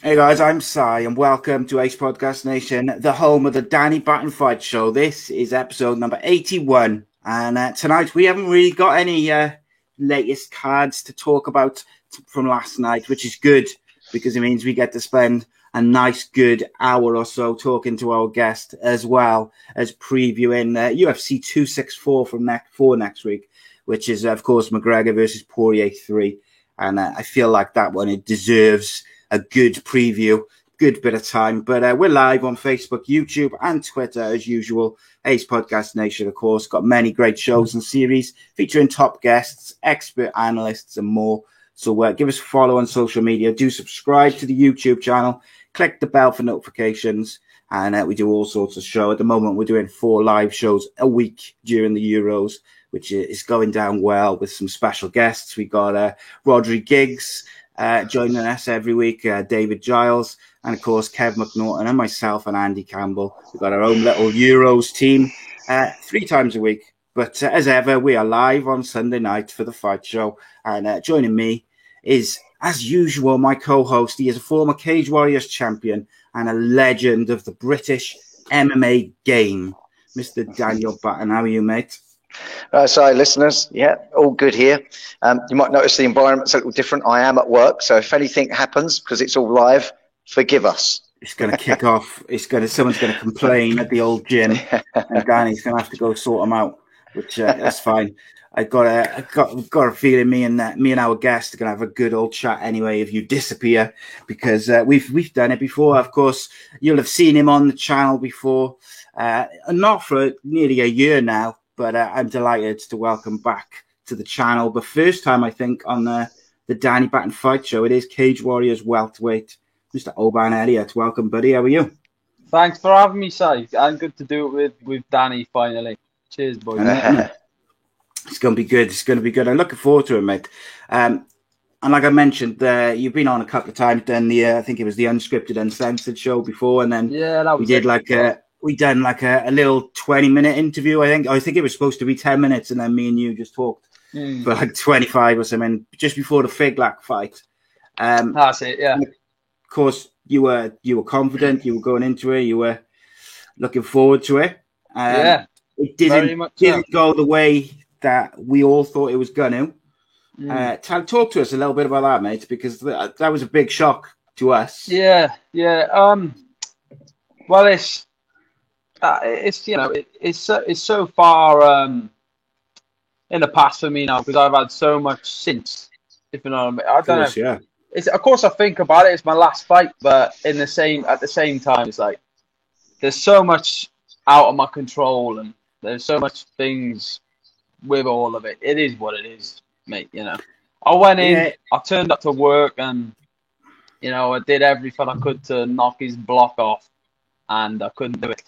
Hey guys, I'm Sai and welcome to Ace Podcast Nation, the home of the Danny Batten Fight Show. This is episode number 81 and tonight we haven't really got any latest cards to talk about from last night, which is good because it means we get to spend a nice good hour or so talking to our guest as well as previewing UFC 264 from next week, which is of course McGregor versus Poirier 3, and I feel like that one, it deserves a good preview, good bit of time. But we're live on Facebook, YouTube, and Twitter as usual. Ace Podcast Nation, of course, got many great shows and series featuring top guests, expert analysts, and more. So give us a follow on social media. Do subscribe to the YouTube channel. Click the bell for notifications. And we do all sorts of shows. At the moment, we're doing 4 live shows a week during the Euros, which is going down well with some special guests. We got Rodri Giggs joining us every week, David Giles, and of course Kev McNaughton and myself and Andy Campbell. We've got our own little Euros team 3 times a week. But as ever, we are live on Sunday night for the fight show. And joining me is, as usual, my co-host. He is a former Cage Warriors champion and a legend of the British MMA game, Mr. Daniel Batten. How are you, mate? So, listeners, yeah, all good here. You might notice the environment's a little different. I am at work, so if anything happens, because it's all live, forgive us. It's going to kick off. Someone's going to complain at the old gym, and Danny's going to have to go sort them out, which that's fine. I've got a feeling me and our guest are going to have a good old chat anyway if you disappear, because we've done it before. Of course, you'll have seen him on the channel before, not for nearly a year now. But I'm delighted to welcome back to the channel. But first time, I think, on the Danny Batten Fight Show, it is Cage Warriors welterweight, Mr. Oban Elliott. Welcome, buddy. How are you? Thanks for having me, Si. And good to do it with Danny, finally. Cheers, boys. It's going to be good. It's going to be good. I'm looking forward to it, mate. And like I mentioned, you've been on a couple of times, done I think it was the Unscripted Uncensored show before, and then we did we done like a little 20-minute interview. I think it was supposed to be 10 minutes, and then me and you just talked for like 25 or something just before the Figlak fight. That's it, yeah. Of course, you were confident. You were going into it. You were looking forward to it. It didn't go the way that we all thought it was going to. Talk to us a little bit about that, mate, because that was a big shock to us. Yeah. Well, it's so far in the past for me now, because I've had so much since, if you know what I mean. I don't know. Yeah. Of course, I think about it. It's my last fight, but at the same time, it's like there's so much out of my control, and there's so much things with all of it. It is what it is, mate. You know, I went in, I turned up to work, and I did everything I could to knock his block off, and I couldn't do it.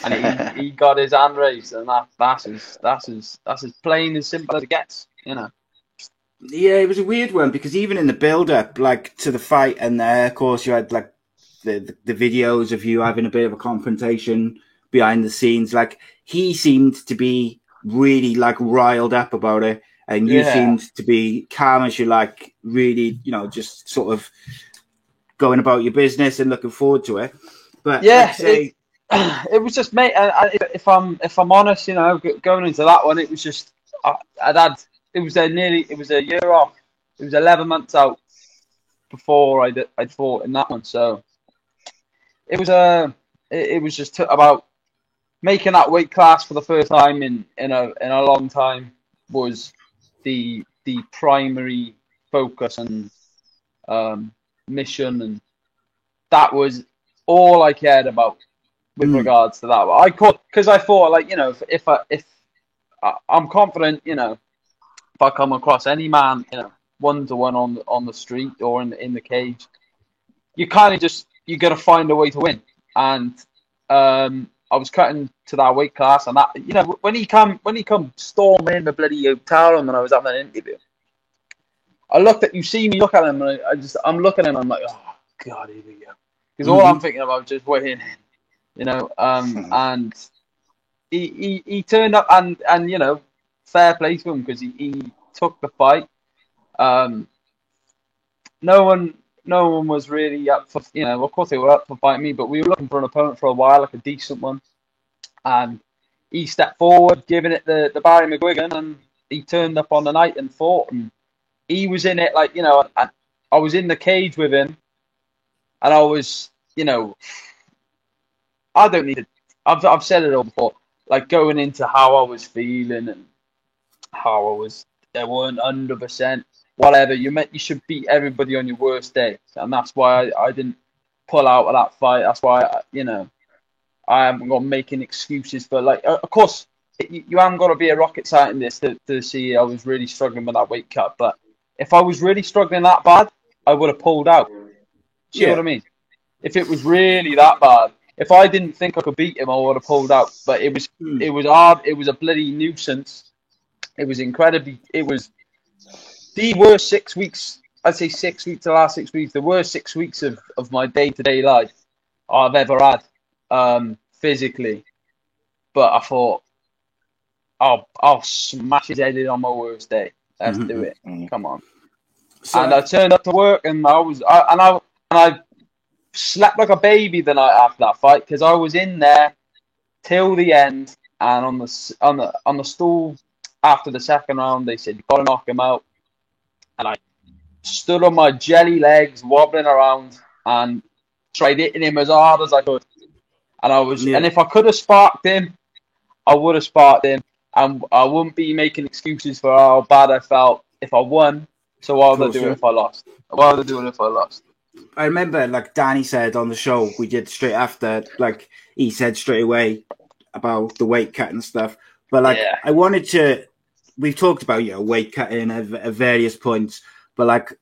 And he got his hand raised, and that's as plain and simple as it gets, Yeah, it was a weird one, because even in the build-up, like to the fight, and of course you had like the videos of you having a bit of a confrontation behind the scenes. Like he seemed to be really like riled up about it, and you seemed to be calm as you like, really, just sort of going about your business and looking forward to it. But it was just, mate. If I'm honest, going into that one, it was just it was a year off. It was 11 months out before I'd fought in that one. So it was just about making that weight class for the first time in a long time was the primary focus and mission, and that was all I cared about with regards to that. Because I thought, like, if I'm confident, if I come across any man, 1-to-1 on the street or in the cage, you kind of you got to find a way to win. And I was cutting to that weight class, and that, when he come storming in the bloody hotel room, and I was having an interview, you see me look at him, and I'm looking at him, I'm like, oh God, here we go. Because all I'm thinking about is just winning, and he turned up, and fair play to him, because he took the fight. No one no one was really up for, of course they were up for fighting me, but we were looking for an opponent for a while, like a decent one. And he stepped forward, giving it the Barry McGuigan, and he turned up on the night and fought. And he was in it, like, I was in the cage with him, and I was, I don't need to, I've said it all before, like going into how I was feeling and how they weren't 100%, whatever. You should beat everybody on your worst day. And that's why I didn't pull out of that fight. That's why, I haven't got making excuses for, like, of course, you haven't got to be a rocket scientist to see I was really struggling with that weight cut. But if I was really struggling that bad, I would have pulled out. See what I mean? If it was really that bad, if I didn't think I could beat him, I would have pulled out. But it was hard. It was a bloody nuisance. It was the worst 6 weeks. I'd say 6 weeks, the last 6 weeks, the worst 6 weeks of my day-to-day life I've ever had, physically. But I thought, I'll smash his head in on my worst day. Let's do it. Come on. So, and I turned up to work, and I slept like a baby the night after that fight, because I was in there till the end, and on the stool after the second round, they said, "You've got to knock him out." And I stood on my jelly legs, wobbling around, and tried hitting him as hard as I could. And and if I could have sparked him, I would have sparked him, and I wouldn't be making excuses for how bad I felt if I won. So why would I do it if I lost? Why would I do it if I lost? I remember, like Danny said on the show we did straight after, like he said straight away about the weight cut and stuff. But like, I wanted to, we've talked about, weight cutting at various points, but like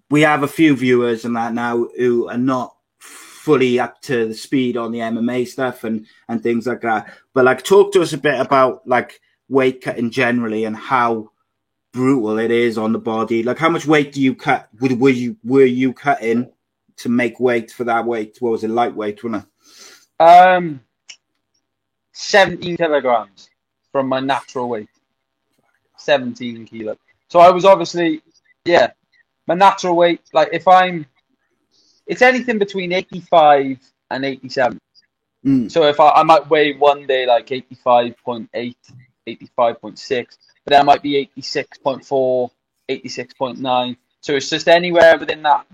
we have a few viewers and that now who are not fully up to the speed on the MMA stuff and things like that. But like, talk to us a bit about like weight cutting generally and how brutal it is on the body. Like, how much weight do you cut? Were you cutting to make weight for that weight? What was it, lightweight, wasn't it? 17 kilograms from my natural weight. 17 kilos. So I was obviously, my natural weight, like it's anything between 85 and 87. So if I might weigh one day like 85.8, 85.6, but then I might be 86.4, 86.9. So it's just anywhere within that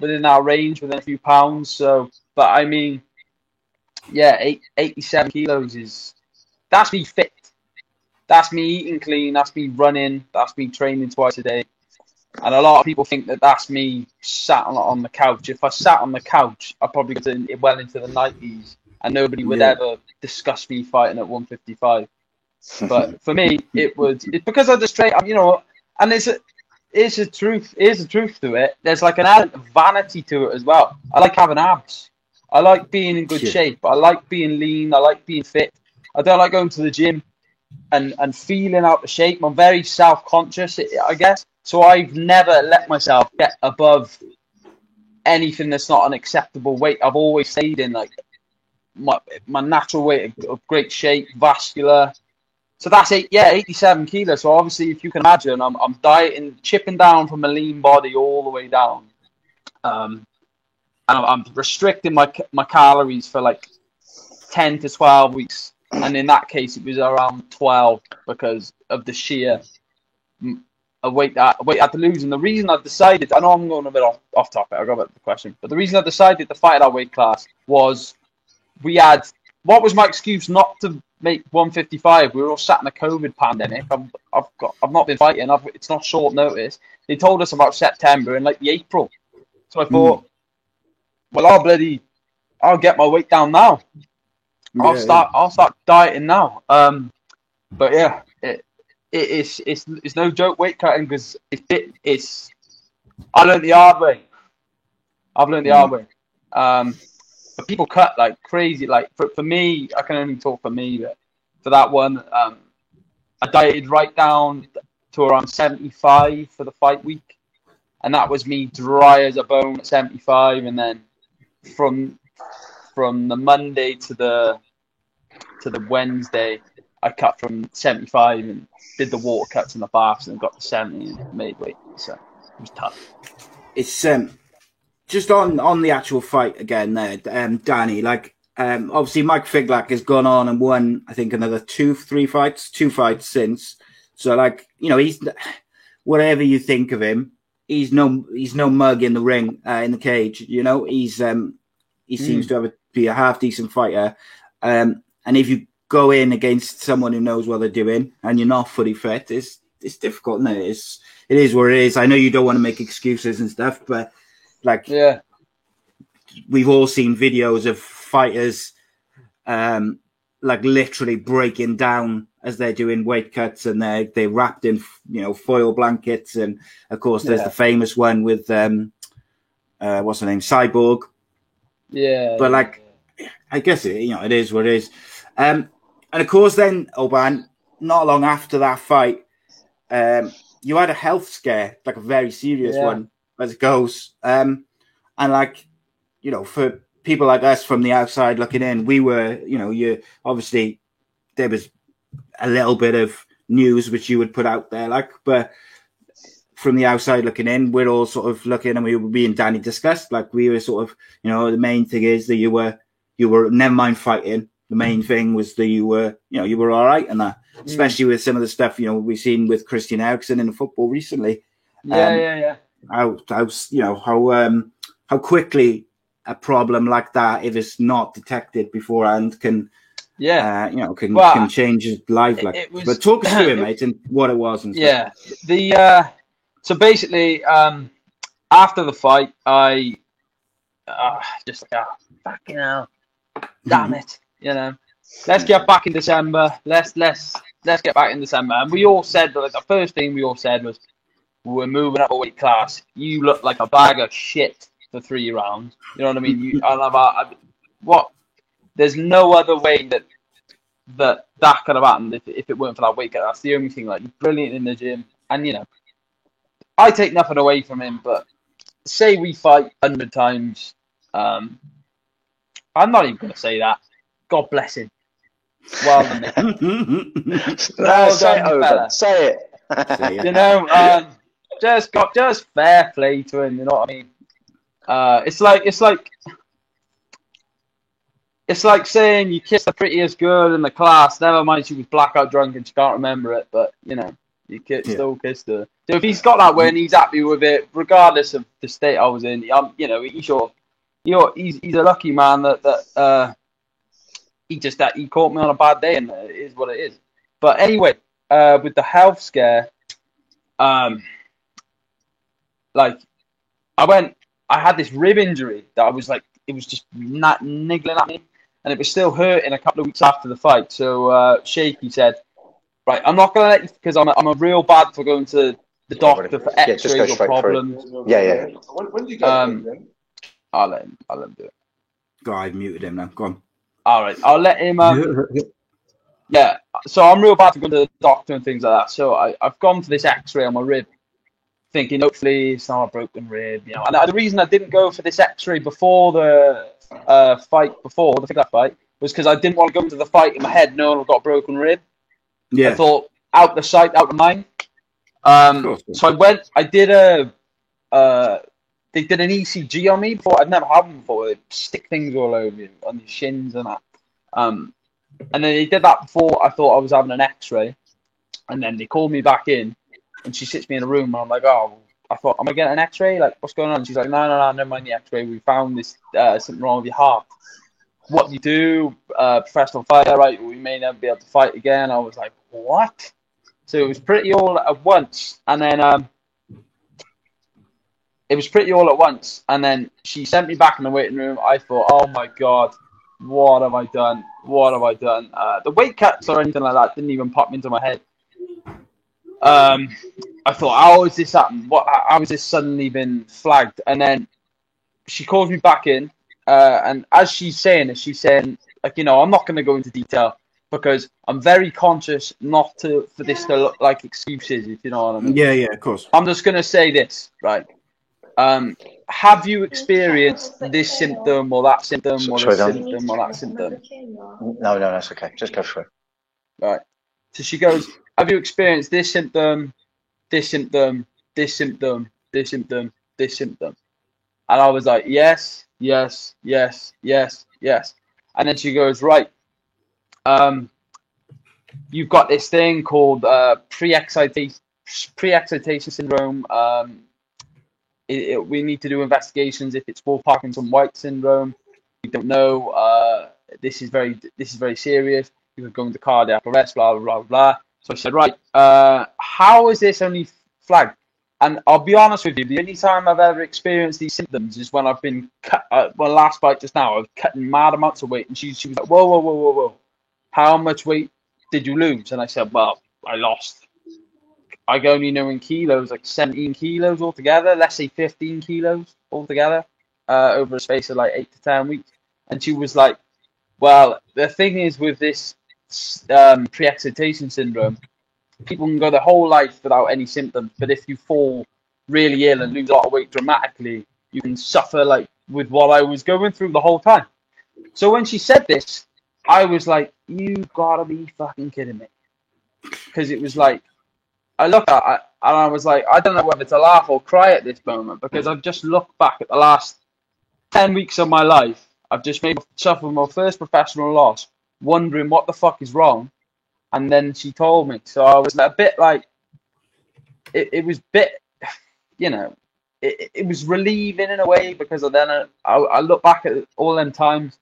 range, within a few pounds. So, but I mean, 87 kilos that's me fit. That's me eating clean. That's me running. That's me training twice a day. And a lot of people think that that's me sat on the couch. If I sat on the couch, I'd probably get well into the 90s, and nobody would ever discuss me fighting at 155. But for me, it's because I just train. And there's a truth to it. There's like an element of vanity to it as well. I like having abs. I like being in good shape. I like being lean. I like being fit. I don't like going to the gym and feeling out of shape. I'm very self-conscious, I guess. So I've never let myself get above anything that's not an acceptable weight. I've always stayed in like my natural weight of great shape, vascular. So that's 87 kilos. So obviously, if you can imagine, I'm dieting, chipping down from a lean body all the way down. And I'm restricting my calories for like 10 to 12 weeks. And in that case, it was around 12 because of the sheer weight that I had to lose. And the reason I decided, I know I'm going a bit off topic, I'll go back to the question, but the reason I decided to fight at that weight class was what was my excuse not to make 155? We were all sat in a COVID pandemic. I've not been fighting. It's not short notice. They told us about September and like the April. So I thought, well, I'll get my weight down now. I'll start dieting now. But yeah, it's no joke weight cutting because I learned the hard way. I've learned the hard way. But people cut like crazy. Like for me, I can only talk for me. But for that one, I dieted right down to around 75 for the fight week, and that was me dry as a bone at 75. And then from the Monday to the Wednesday, I cut from 75 and did the water cuts in the baths and got to 70 and made weight. So it was tough. It's just on the actual fight again there, Danny, like, obviously Mike Figlak has gone on and won, I think, another two fights since. So, like, you know, he's, whatever you think of him, he's no mug in the ring, in the cage. You know, he seems to be a half decent fighter. And if you go in against someone who knows what they're doing and you're not fully fit, it's difficult, isn't it? It is what it is. I know you don't want to make excuses and stuff, but like, yeah, we've all seen videos of fighters, like literally breaking down as they're doing weight cuts, and they're wrapped in, you know, foil blankets. And of course, there's the famous one with what's her name, Cyborg. Yeah, but like, I guess it is what it is. And of course, then Oban, not long after that fight, you had a health scare, like a very serious one, as it goes. And like, you know, for people like us from the outside looking in, we were, you know, obviously there was a little bit of news which you would put out there, like, but from the outside looking in, we're all sort of looking, and me and Danny discussed, like, we were sort of, you know, the main thing is that you were never mind fighting. The main thing was that you were all right, and that, especially with some of the stuff, you know, we've seen with Christian Eriksen in the football recently. How quickly a problem like that, if it's not detected beforehand, can change his life. Like, but talk us through it, mate, and what it was and stuff. Yeah, so basically, after the fight, I just like, fucking hell, damn it, you know, let's get back in December. Let's get back in December. And we all said, like, the first thing we all said was, we're moving up a weight class. You look like a bag of shit for 3 rounds. You know what I mean? There's no other way that could have happened if it weren't for that weight cut. That's the only thing. Like, you're brilliant in the gym, and you know, I take nothing away from him. But say we fight 100 times, I'm not even going to say that. God bless him. Well done, Nick. Say it. Say it. You know, just fair play to him. You know what I mean? It's like saying you kissed the prettiest girl in the class. Never mind, she was blackout drunk and she can't remember it. But you know, you still kissed her. So if he's got that way and he's happy with it, regardless of the state I was in, you know, he's a lucky man that he caught me on a bad day, and it is what it is. But anyway, with the health scare, like, I had this rib injury that I was like, it was just niggling at me, and it was still hurting a couple of weeks after the fight. So Shaky said, right, I'm not going to let you, because I'm a real bad for going to the doctor for x-rays or problems. Yeah. When did you go? I'll let him do it. God, I've muted him now. Go on. All right, I'll let him. Yeah, so I'm real bad for going to the doctor and things like that. So I've gone for this x-ray on my rib, thinking hopefully it's not a broken rib, you know. And the reason I didn't go for this x-ray before the fight was because I didn't want to go into the fight in my head knowing I've got a broken rib. Yeah. I thought, out the sight, out the mind. So I did they did an ECG on me before. I'd never had them before. They stick things all over you, on your shins and that. And then they did that before I thought I was having an x-ray. And then they called me back in, and she sits me in a room, and I'm like, I thought, am I getting an x-ray? Like, what's going on? And she's like, no, never mind the x-ray. We found this something wrong with your heart. What do you do? Professional fighter, right? We may never be able to fight again. I was like, what? So it was pretty all at once. And then she sent me back in the waiting room. I thought, oh my God, what have I done? The weight cuts or anything like that didn't even pop into my head. I thought, how has this happened? How has this suddenly been flagged? And then she calls me back in, and as she's saying, like, you know, I'm not going to go into detail because I'm very conscious not for this to look like excuses, if you know what I mean. Yeah, of course. I'm just going to say this, right? Have you experienced this symptom or that symptom or this symptom or that symptom? No, that's okay. Just go through. Right. So she goes, have you experienced this symptom, this symptom, this symptom, this symptom, this symptom? And I was like, yes, yes, yes, yes, yes. And then she goes, right, you've got this thing called pre-excitation syndrome. We need to do investigations if it's for Parkinson-White syndrome. We don't know. This is very serious. You could go into cardiac arrest, blah, blah, blah, blah. So I said, right, how is this only flagged? And I'll be honest with you, the only time I've ever experienced these symptoms is when I've been cut. My last fight just now, I was cutting mad amounts of weight, and she was like, whoa, whoa, whoa, whoa, whoa. How much weight did you lose? And I said, well, I lost. I only know in kilos, like 17 kilos altogether, let's say 15 kilos altogether, over a space of like 8 to 10 weeks. And she was like, well, the thing is with this pre-excitation syndrome, people can go their whole life without any symptoms, but if you fall really ill and lose a lot of weight dramatically, you can suffer like with what I was going through the whole time. So when she said this, I was like, you gotta be fucking kidding me. Because it was like, I looked at it and I was like, I don't know whether to laugh or cry at this moment, because I've just looked back at the last 10 weeks of my life. I've just suffered my first professional loss, wondering what the fuck is wrong. And then she told me. So I was a bit like, it was a bit, you know, it was relieving in a way, because then I look back at all them times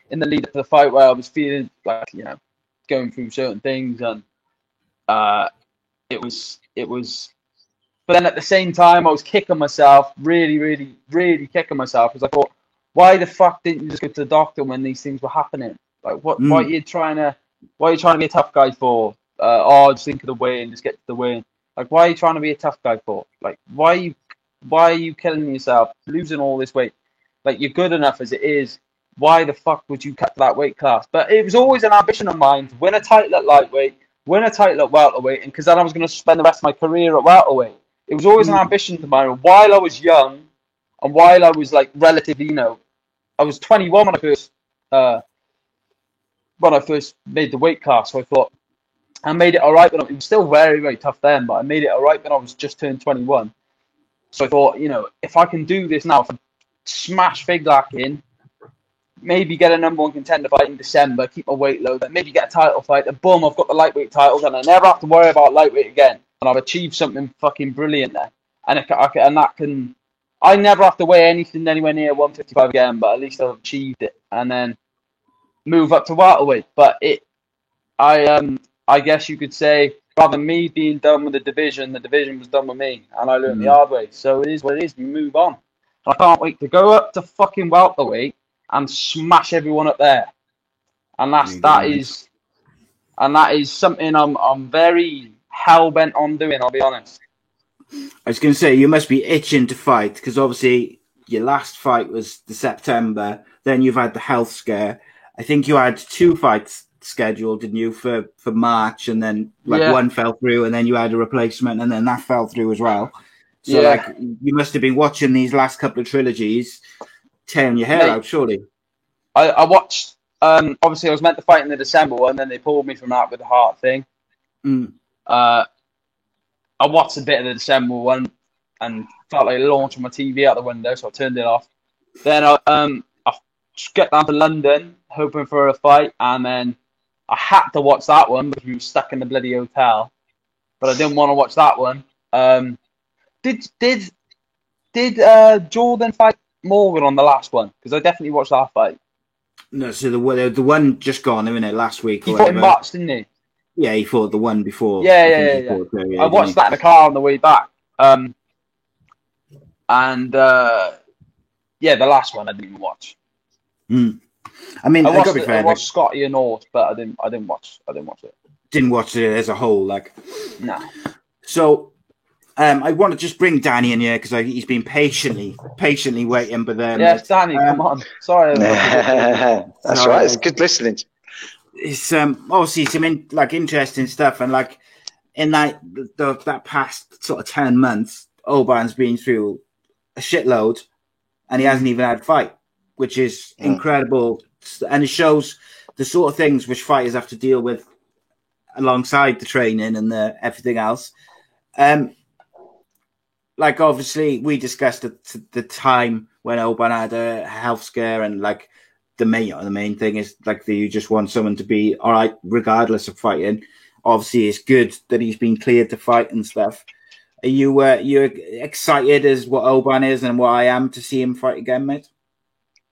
in the lead up to the fight where I was feeling like, you know, going through certain things, and it was, but then at the same time I was kicking myself, really, really, really kicking myself, because I thought, why the fuck didn't you just go to the doctor when these things were happening? Like, what are you trying to be a tough guy for? Just think of the win, just get to the win. Like, why are you trying to be a tough guy for? Like, why are you killing yourself, losing all this weight? Like, you're good enough as it is. Why the fuck would you cut that weight class? But it was always an ambition of mine to win a title at lightweight, win a title at welterweight, and because then I was going to spend the rest of my career at welterweight. It was always an ambition of mine. While I was young, and while I was like relatively, you know, I was 21 when I first made the weight class. So I thought I made it all right, but it was still very, very tough then. But I made it all right when I was just turned 21. So I thought, you know, if I can do this now, if I smash Figlak in, maybe get a number one contender fight in December, keep my weight low, then maybe get a title fight, and boom, I've got the lightweight titles, and I never have to worry about lightweight again, and I've achieved something fucking brilliant there. I never have to weigh anything anywhere near 155 again, but at least I've achieved it, and then move up to welterweight. But I guess you could say, rather than me being done with the division was done with me, and I learned the hard way. So it is what it is. We move on. I can't wait to go up to fucking welterweight and smash everyone up there. And that is something I'm very hell bent on doing, I'll be honest. I was going to say, you must be itching to fight, because obviously your last fight was the September, then you've had the health scare. I think you had 2 fights scheduled, didn't you, for March, and then one fell through, and then you had a replacement, and then that fell through as well. So you must have been watching these last couple of trilogies, tearing your hair out, surely. I watched, obviously I was meant to fight in the December one, and then they pulled me from that with the heart thing. I watched a bit of the December one and felt like launching my TV out the window, so I turned it off. Then I got down to London, hoping for a fight, and then I had to watch that one because we were stuck in the bloody hotel. But I didn't want to watch that one. Did Jordan fight Morgan on the last one? Because I definitely watched that fight. No, so the one just gone, isn't it, last week? He fought in March, didn't he? Yeah, he fought the one before. Yeah. I watched that in the car on the way back. The last one I didn't even watch. I mean, I watched Scotty and North, but I didn't watch it. Didn't watch it as a whole, like. No. So, I want to just bring Danny in here because he's been patiently waiting. But yes, Danny, come on. Sorry. That's right. It's good listening. It's obviously some interesting stuff, and like in that past sort of 10 months, Oban's been through a shitload, and he hasn't even had a fight, which is incredible, and it shows the sort of things which fighters have to deal with alongside the training and everything else. like obviously we discussed the time when Oban had a health scare, and like the main thing is like that you just want someone to be all right regardless of fighting. Obviously, it's good that he's been cleared to fight and stuff. Are you excited as what Oban is and what I am to see him fight again, mate?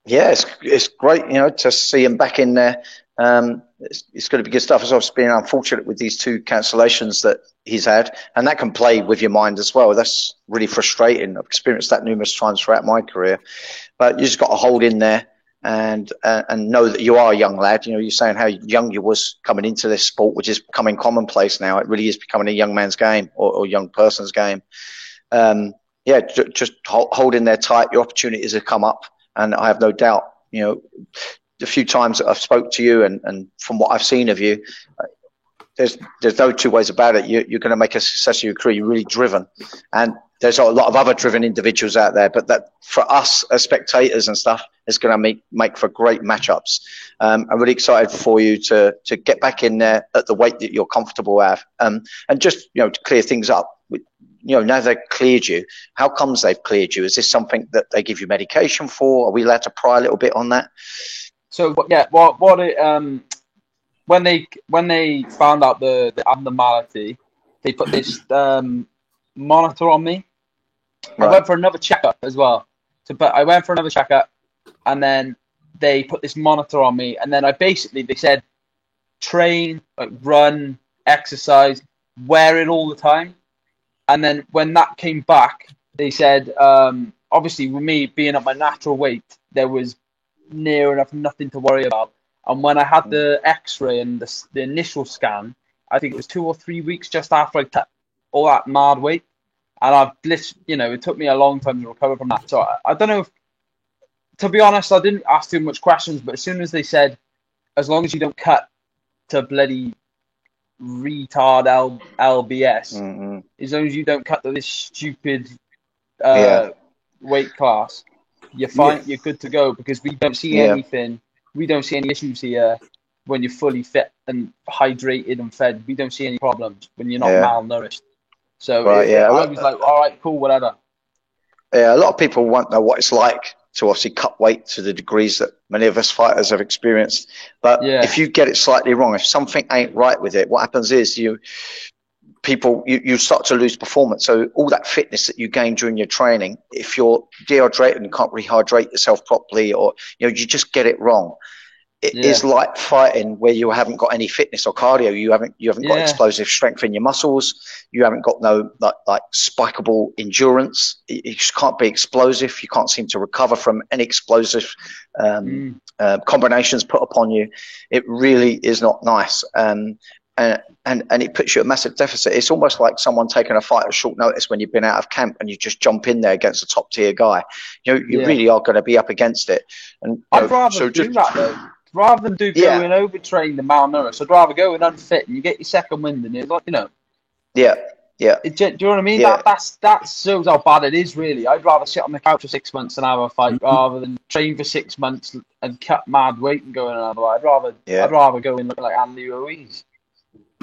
Yeah, it's great, to see him back in there. It's going to be good stuff. It's obviously been unfortunate with these 2 cancellations that he's had, and that can play with your mind as well. That's really frustrating. I've experienced that numerous times throughout my career, but you just got to hold in there and know that you are a young lad. You're saying how young you was coming into this sport, which is becoming commonplace now. It really is becoming a young man's game or young person's game. Just hold in there tight. Your opportunities have come up. And I have no doubt, the few times that I've spoke to you and from what I've seen of you, there's no 2 ways about it. You're going to make a success of your career. You're really driven. And there's a lot of other driven individuals out there. But that for us as spectators and stuff, is going to make for great matchups. I'm really excited for you to get back in there at the weight that you're comfortable at. And just, to clear things up. Now they've cleared you. How comes they've cleared you? Is this something that they give you medication for? Are we allowed to pry a little bit on that? So yeah, when they found out the abnormality, they put this monitor on me. Right. I went for another checkup as well. But I went for another checkup, and then they put this monitor on me, and then they said train, like run, exercise, wear it all the time. And then when that came back, they said, obviously with me being at my natural weight, there was near enough nothing to worry about. And when I had the X-ray and the initial scan, I think it was 2 or 3 weeks just after I cut all that mad weight. And it took me a long time to recover from that. So I don't know to be honest, I didn't ask too much questions, but as soon as they said, as long as you don't cut to bloody retard LBS, as long as you don't cut to this stupid weight class, you're fine. You're good to go, because we don't see anything. We don't see any issues here when you're fully fit and hydrated and fed. We don't see any problems when you're not malnourished. So I was like, all right, cool, whatever. Yeah, a lot of people won't know what it's like to obviously cut weight to the degrees that many of us fighters have experienced. But if you get it slightly wrong, if something ain't right with it, what happens is you start to lose performance. So all that fitness that you gain during your training, if you're dehydrated and can't rehydrate yourself properly, or you just get it wrome. It is like fighting where you haven't got any fitness or cardio. You haven't got explosive strength in your muscles. You haven't got no like spikeable endurance. You just can't be explosive. You can't seem to recover from any explosive combinations put upon you. It really is not nice. And it puts you at massive deficit. It's almost like someone taking a fight at short notice when you've been out of camp and you just jump in there against a top tier guy. You really are going to be up against it. And I'd rather do that though. Rather than go in overtrained and malnourished, I'd rather go in unfit and you get your second wind and you're like, Yeah. Do you know what I mean? Yeah. That shows how bad it is, really. I'd rather sit on the couch for 6 months and have a fight rather than train for 6 months and cut mad weight and go in another fight. I'd rather go in looking like Andy Ruiz.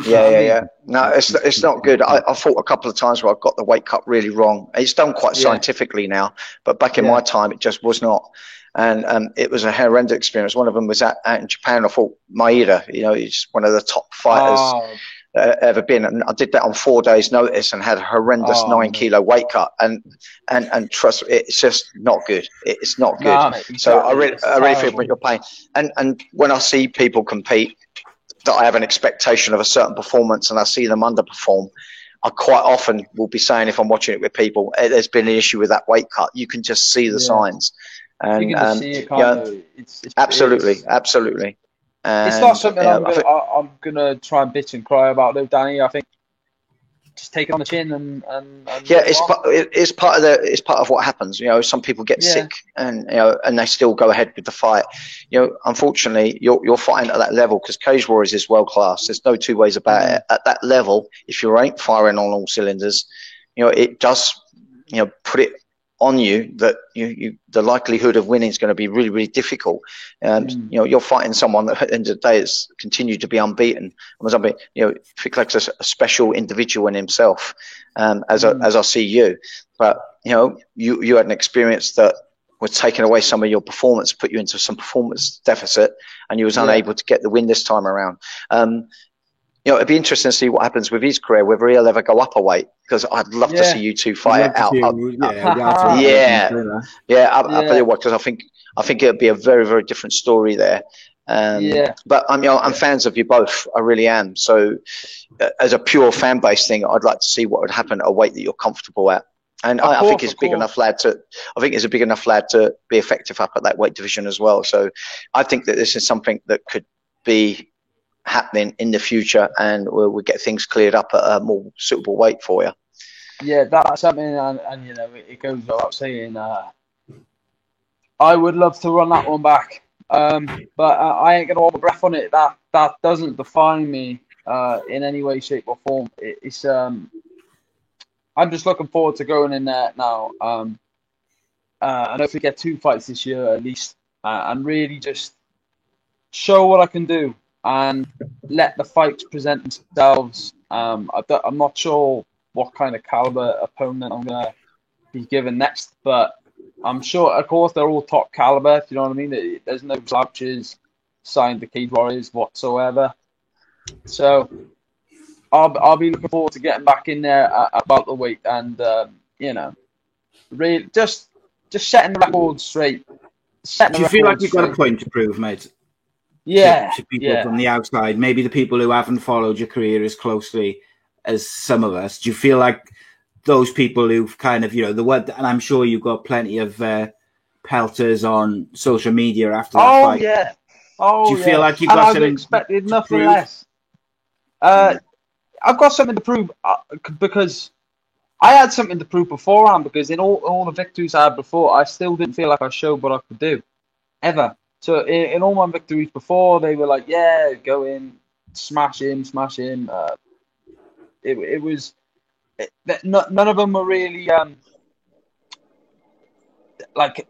Yeah. No, it's not good. I fought a couple of times where I got the weight cut really wrong. It's done quite scientifically now, but back in my time, it just was not. And it was a horrendous experience. One of them was out in Japan. I fought Maeda. He's one of the top fighters ever been. And I did that on 4 days' notice and had a horrendous 9 kilo weight cut. And trust me, it's just not good. It's not good. No, exactly. So I really feel what you're pain. And when I see people compete that I have an expectation of a certain performance and I see them underperform, I quite often will be saying, if I'm watching it with people, there's been an issue with that weight cut. You can just see the signs. And you can see it, can't you? It's absolutely. And, it's not something I'm gonna try and bitch and cry about, though, Danny. I think just take it on the chin and it's part of what happens. Some people get sick and they still go ahead with the fight. Unfortunately, you're fighting at that level because Cage Warriors is world class. There's no two ways about it. At that level, if you ain't firing on all cylinders, it does put it on you that the likelihood of winning is going to be really, really difficult. You know, you're fighting someone that at the end of the day has continued to be unbeaten. You know, Ficklek's a special individual in himself, as I see you. But you know, you had an experience that was taking away some of your performance, put you into some performance deficit, and you was unable to get the win this time around. You know, it'd be interesting to see what happens with his career, whether he'll ever go up a weight, because I'd love to see you two fight it out. Because I think it'd be a very, very different story there. But I'm fans of you both. I really am. So, as a pure fan base thing, I'd like to see what would happen at a weight that you're comfortable at. And I think he's a big enough lad to be effective up at that weight division as well. So, I think that this is something that could be happening in the future, and we'll get things cleared up at a more suitable weight for you. Yeah, that's something, and you know, it goes without saying. I would love to run that one back, but I ain't gonna hold my breath on it. That doesn't define me in any way, shape, or form. It's I'm just looking forward to going in there now. And hopefully get 2 fights this year at least, and really just show what I can do. And let the fights present themselves. I'm not sure what kind of caliber opponent I'm going to be given next, but I'm sure, of course, they're all top caliber, if you know what I mean. There's no slouches signed to Cage Warriors whatsoever. So I'll be looking forward to getting back in there about the weight and, you know, really just setting the record straight. Do you feel like you've got a point to prove, mate? Yeah, to people from the outside, maybe the people who haven't followed your career as closely as some of us. Do you feel like those people who've kind of, you know, the word, and I'm sure you've got plenty of pelters on social media after that fight. Yeah. Do you feel like you've got something? I've expected nothing less. I've got something to prove because I had something to prove beforehand, because in all the victories I had before, I still didn't feel like I showed what I could do, ever. So in all my victories before, they were like, yeah, go in, smash him. It was none of them were really like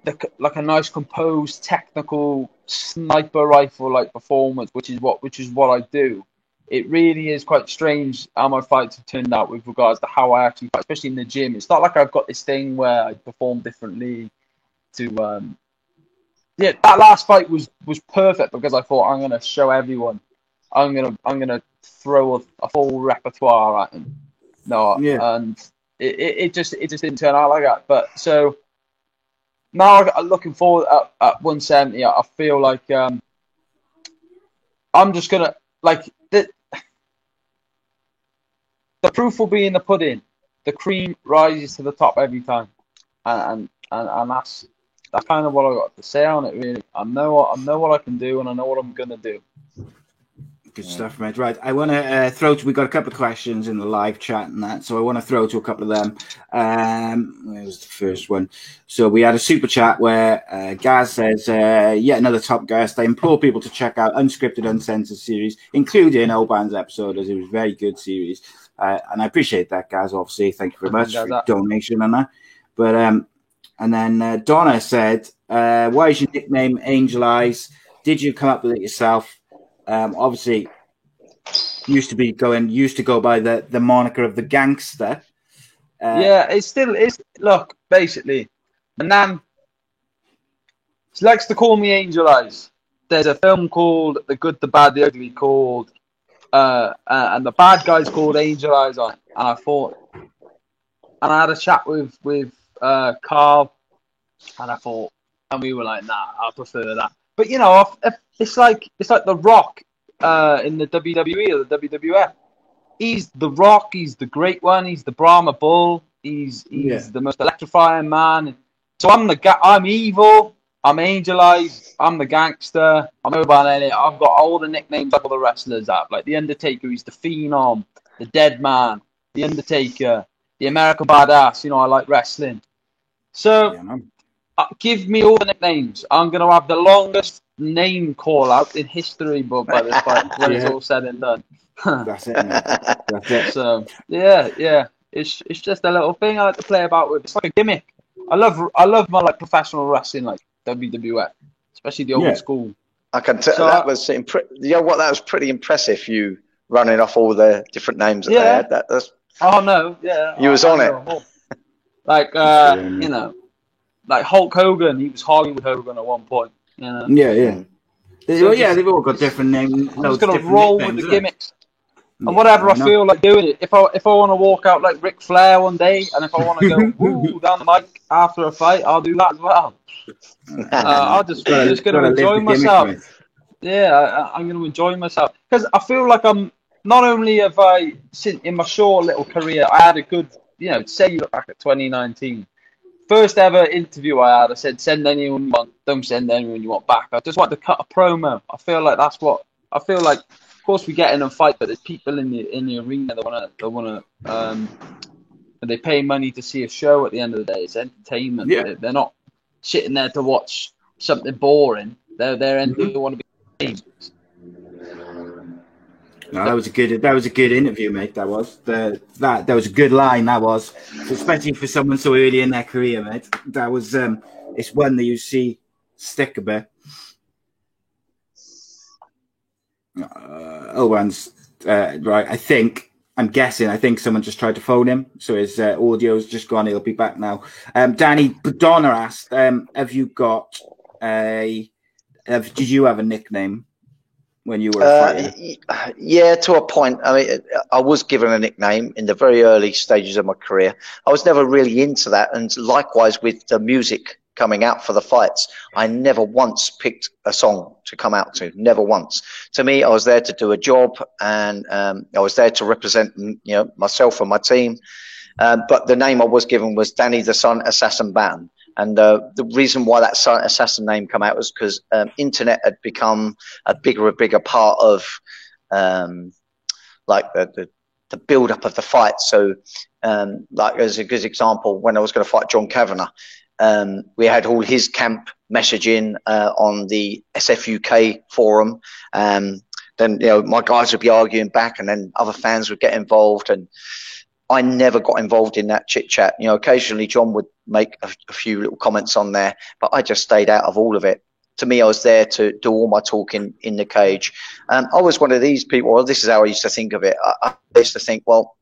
a nice composed technical sniper rifle like performance, which is what I do. It really is quite strange how my fights have turned out with regards to how I actually fight, especially in the gym. It's not like I've got this thing where I perform differently to that last fight was perfect, because I thought, I'm gonna show everyone. I'm gonna throw a full repertoire at him. And it just didn't turn out like that. But so now I'm looking forward at 170. I feel like I'm just gonna the proof will be in the pudding. The cream rises to the top every time, and that's kind of what I got to say on it, really. I know what I can do, and I know what I'm gonna do. Good stuff, mate. Right, I want to we got a couple of questions in the live chat and that, so I want to throw to a couple of them. Where was the first one? So we had a super chat where Gaz says, yet another top guest. I implore people to check out Unscripted Uncensored series, including Oban's episode, as it was a very good series. And I appreciate that, Gaz, obviously. Thank you very much for your donation on that. But and then Donna said, why is your nickname Angel Eyes? Did you come up with it yourself? Obviously, used to go by the moniker of the gangster. It still is. Look, basically, my nan, she likes to call me Angel Eyes. There's a film called The Good, the Bad, the Ugly called, and the bad guy's called Angel Eyes on it. And I thought, and I had a chat with Carl, and we were like, nah, I prefer that. But you know, it's like The Rock in the WWE or the WWF. He's The Rock. He's the great one. He's the Brahma Bull. He's the most electrifying man. So I'm evil. I'm Angel Eyes. I'm the gangster. I'm Urban Elliott. I've got all the nicknames like all the wrestlers have. Like The Undertaker, he's the Phenom, the Dead Man, the Undertaker, the American Badass. You know, I like wrestling. So give me all the nicknames. I'm going to have the longest name call out in history, but by this point, when it's all said and done. That's it, man. That's it. So yeah, it's just a little thing I like to play about with. It's like a gimmick. I love my like professional wrestling, like WWF, especially the old school. I can tell that was you know what, that was pretty impressive. You running off all the different names that they had. That's oh no, yeah, you was on it. Like you know, like Hulk Hogan, he was Hollywood Hogan at one point. You know? Yeah. So they've all got different names. I'm just gonna roll with the gimmicks. And whatever I feel like doing it. If I want to walk out like Ric Flair one day, and if I want to go woo down the mic after a fight, I'll do that as well. I'm just going to enjoy myself. Yeah, I'm going to enjoy myself because I feel like I'm not only have I in my short little career, I had a good, you know, say you look back at 2019, first ever interview I had. I said, send anyone you want, don't send anyone you want back. I just want to cut a promo. I feel like that's what I feel like. Of course, we get in and fight, but there's people in the arena that they pay money to see a show. At the end of the day, it's entertainment. Yeah. They're not sitting there to watch something boring. They want to be games. No, that was a good interview, mate. That was that was a good line. That was, especially for someone so early in their career, mate. That was it's one that you see stick a bit. Owen's right. I think someone just tried to phone him, so his audio's just gone. He'll be back now. Danny Donna asked, "Have you got did you have a nickname when you were a fighter?" Yeah, to a point. I mean, I was given a nickname in the very early stages of my career. I was never really into that, and likewise with the music coming out for the fights, I never once picked a song to come out to. Never once. To me, I was there to do a job, and I was there to represent, you know, myself and my team. But the name I was given was Danny the Silent Assassin Batten. And the reason why that Silent Assassin name came out was because internet had become a bigger part of like the build up of the fight. So like as a good example, when I was going to fight John Kavanagh, we had all his camp messaging on the SFUK forum. Then, you know, my guys would be arguing back, and then other fans would get involved, and I never got involved in that chit chat. You know, occasionally John would make a few little comments on there, but I just stayed out of all of it. To me, I was there to do all my talking in the cage. I was one of these people. Well, this is how I used to think of it. I used to think, well,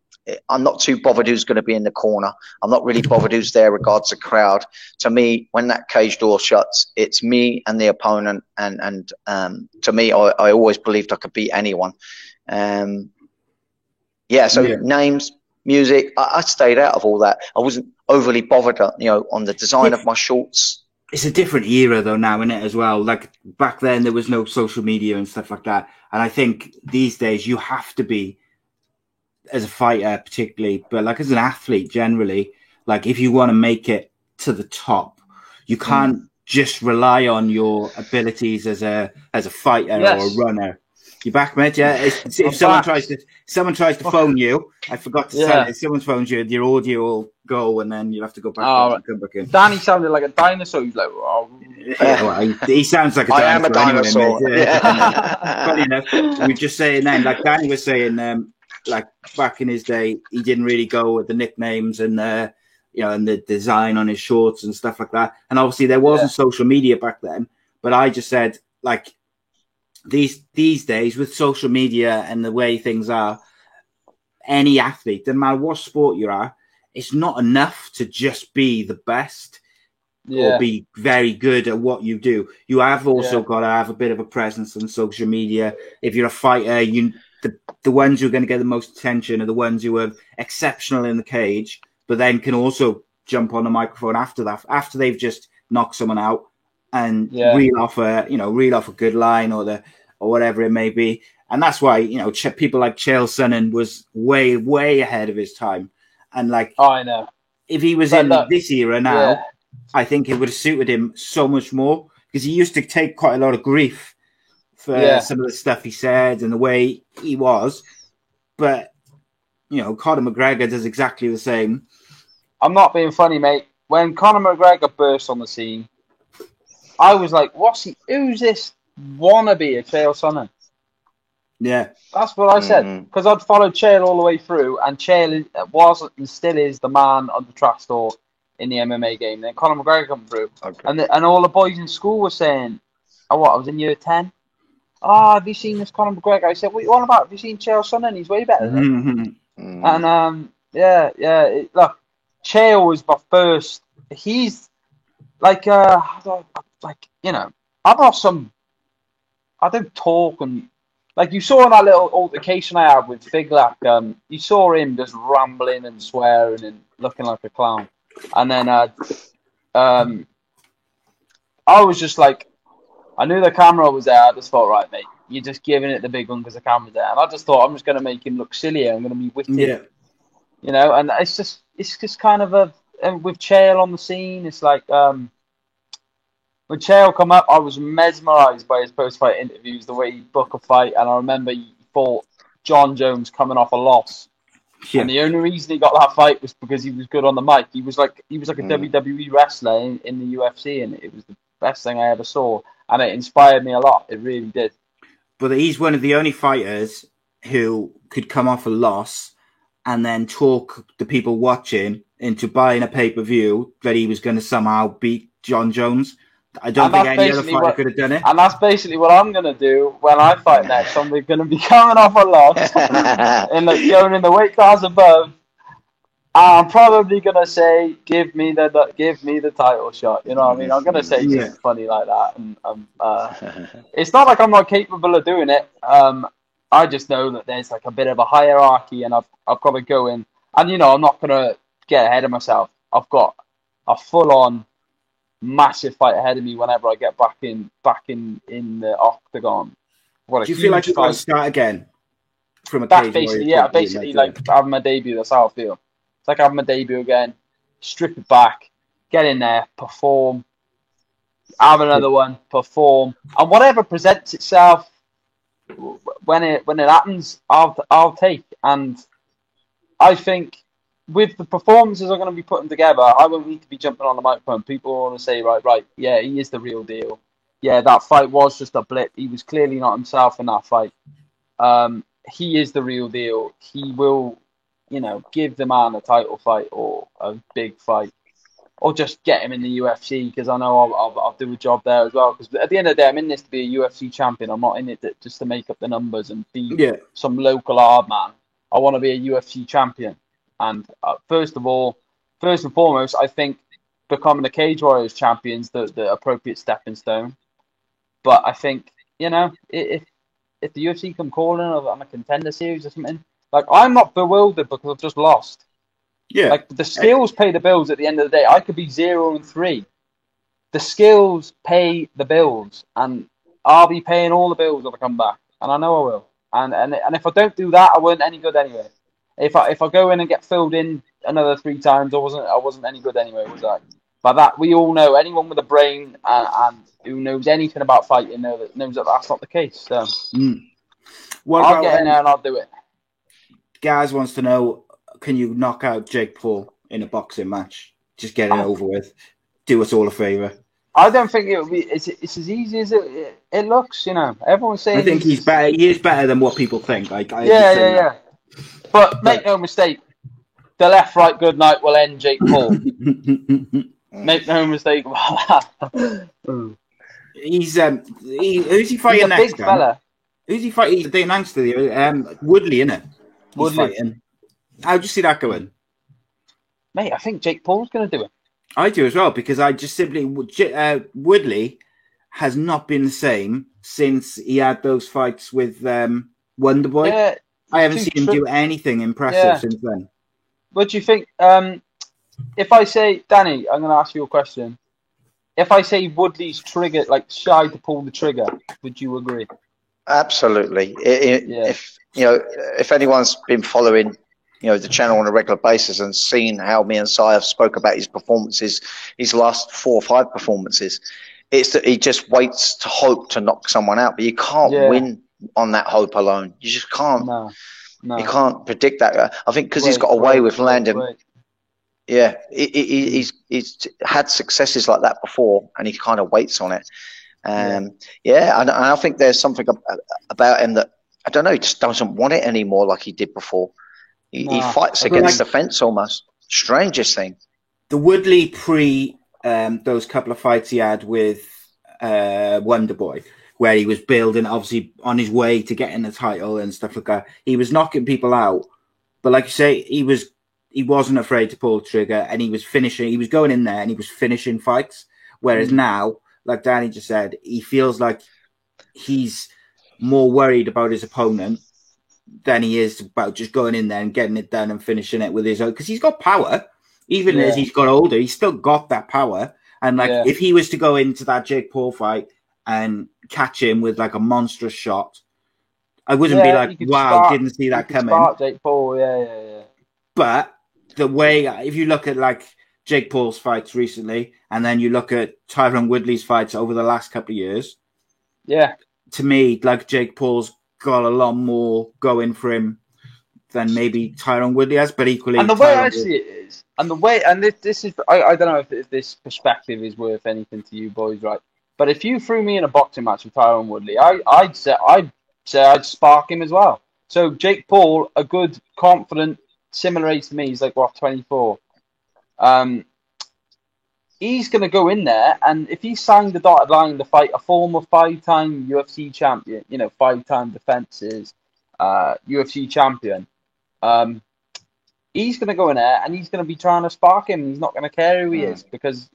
I'm not too bothered who's going to be in the corner. I'm not really bothered who's there regards the crowd. To me, when that cage door shuts, it's me and the opponent. And to me, I always believed I could beat anyone. Names, music, I stayed out of all that. I wasn't overly bothered, you know, on the design of my shorts. It's a different era though now, isn't it, as well? Like back then there was no social media and stuff like that. And I think these days you have to be, as a fighter particularly, but like as an athlete generally, like if you want to make it to the top, you can't just rely on your abilities as a fighter or a runner. You back, mate? Yeah. If someone tries to phone you, I forgot to say, if someone phones you, your audio will go, and then you'll have to go back and come back in. Danny sounded like a dinosaur. He's like, he sounds like a dinosaur. I am a dinosaur. Anyway, funny enough, we were just saying then, like Danny was saying, like back in his day, he didn't really go with the nicknames and you know, and the design on his shorts and stuff like that. And obviously there wasn't social media back then. But I just said, like, these days with social media and the way things are, any athlete, no matter what sport you are, it's not enough to just be the best or be very good at what you do. You have also got to have a bit of a presence on social media. If you're a fighter, the ones who are going to get the most attention are the ones who are exceptional in the cage, but then can also jump on the microphone after that, after they've just knocked someone out and reel off a good line or whatever it may be. And that's why, you know, people like Chael Sonnen was way, way ahead of his time. And like, I know, if he was in this era now, I think it would have suited him so much more, because he used to take quite a lot of grief for some of the stuff he said and the way he was. But, you know, Conor McGregor does exactly the same. I'm not being funny, mate. When Conor McGregor burst on the scene, I was like, who's this wannabe of Chael Sonnen? Yeah. That's what I said. Because I'd followed Chael all the way through, and Chael was and still is the man on the trash talk. in the MMA game. Then Conor McGregor come through, Okay. and all the boys in school were saying, "Oh, what? I was in year 10. Oh, have you seen this Conor McGregor?" I said, "What are you on about? Have you seen Chael Sonnen? He's way better than him." And look, Chael was my first. He's like I've got some. I don't talk and. Like you saw in that little altercation I had with Figlak, you saw him just rambling and swearing and looking like a clown. And then I was just like, I knew the camera was there. I just thought, right, mate, you're just giving it the big one because the camera's there. And I just thought, I'm just going to make him look sillier. I'm going to be witty, And it's just kind of and with Chael on the scene, it's like. When Chael come up, I was mesmerised by his post-fight interviews, the way he booked a fight, and I remember he fought John Jones coming off a loss, and the only reason he got that fight was because he was good on the mic. He was like a WWE wrestler in the UFC, and it was the best thing I ever saw, and it inspired me a lot. It really did. But he's one of the only fighters who could come off a loss and then talk the people watching into buying a pay-per-view that he was going to somehow beat John Jones. I don't think any other fighter could have done it. And that's basically what I'm going to do when I fight next. I'm going to be coming off a loss and going in the weight class above. I'm probably going to say, give me the title shot. You know what I mean? I'm going to say something funny like that. And it's not like I'm not capable of doing it. I just know that there's like a bit of a hierarchy, and I've got to go in. And, I'm not going to get ahead of myself. I've got a full-on massive fight ahead of me whenever I get back in the octagon. Do you feel like you've got to start again from a cage? Basically like having my debut. That's how I feel. It's like having my debut again. Strip it back, get in there, perform, have another one, perform, and whatever presents itself when it happens, I'll take. And I think. With the performances I'm going to be putting together, I won't need to be jumping on the microphone. People want to say, right, yeah, he is the real deal. Yeah, that fight was just a blip. He was clearly not himself in that fight. He is the real deal. He will, give the man a title fight or a big fight, or just get him in the UFC, because I know I'll do a job there as well. Because at the end of the day, I'm in this to be a UFC champion. I'm not in it just to make up the numbers and be some local hard man. I want to be a UFC champion. And first and foremost, I think becoming the Cage Warriors champions the appropriate stepping stone. But I think if the UFC come calling on a contender series or something, like I'm not bewildered because I've just lost. Yeah, like the skills pay the bills at the end of the day. I could be 0-3. The skills pay the bills, and I'll be paying all the bills when I come back, and I know I will. And if I don't do that, I weren't any good anyway. If I go in and get filled in another 3 times, I wasn't any good anyway, was I? But that we all know, anyone with a brain and who knows anything about fighting knows that that's not the case. So I'll get in there and I'll do it. Gaz wants to know, can you knock out Jake Paul in a boxing match? Just get it over with. Do us all a favour. I don't think it would be. It's as easy as it looks. Everyone's saying. I think he's better. He is better than what people think. Yeah. But make no mistake, the left-right good night will end Jake Paul. Make no mistake about that. Who's he fighting next? Big fella. Who's he fighting? They announced it. Woodley, innit? Woodley. How'd you see that going? Mate, I think Jake Paul's going to do it. I do as well, because I just simply... Woodley has not been the same since he had those fights with Wonderboy. Yeah. I haven't seen him do anything impressive since then. What do you think? If I say, Danny, I'm going to ask you a question. If I say Woodley's trigger, like shy to pull the trigger, would you agree? Absolutely. If anyone's been following, the channel on a regular basis and seen how me and Si have spoke about his performances, his last 4 or 5 performances, it's that he just waits to hope to knock someone out, but you can't win on that hope alone. You just can't. No. You can't predict that. I think because he's got away with landing. Yeah, he's had successes like that before, and he kind of waits on it. And I think there's something about him that I don't know. He just doesn't want it anymore like he did before. He fights against the fence almost. Strangest thing. the Woodley pre those couple of fights he had with Wonder Boy, where he was building, obviously on his way to getting the title and stuff like that. He was knocking people out, but like you say, he wasn't afraid to pull the trigger, and he was finishing. He was going in there and he was finishing fights. Whereas now, like Danny just said, he feels like he's more worried about his opponent than he is about just going in there and getting it done and finishing it with his own. Because he's got power. Even as he's got older, he's still got that power. And like, if he was to go into that Jake Paul fight and catch him with like a monstrous shot, I wouldn't be like, wow, didn't see that coming. Jake Paul, yeah. But the way, if you look at like Jake Paul's fights recently, and then you look at Tyron Woodley's fights over the last couple of years, to me, like Jake Paul's got a lot more going for him than maybe Tyron Woodley has, but equally. And the way I see it is, this is, I don't know if this perspective is worth anything to you boys, right? But if you threw me in a boxing match with Tyron Woodley, I'd say I'd spark him as well. So Jake Paul, a good, confident, similar age to me, he's like, 24. He's going to go in there, and if he signed the dotted line to fight a former 5-time UFC champion, 5-time defenses, UFC champion, he's going to go in there and he's going to be trying to spark him. He's not going to care who he is because,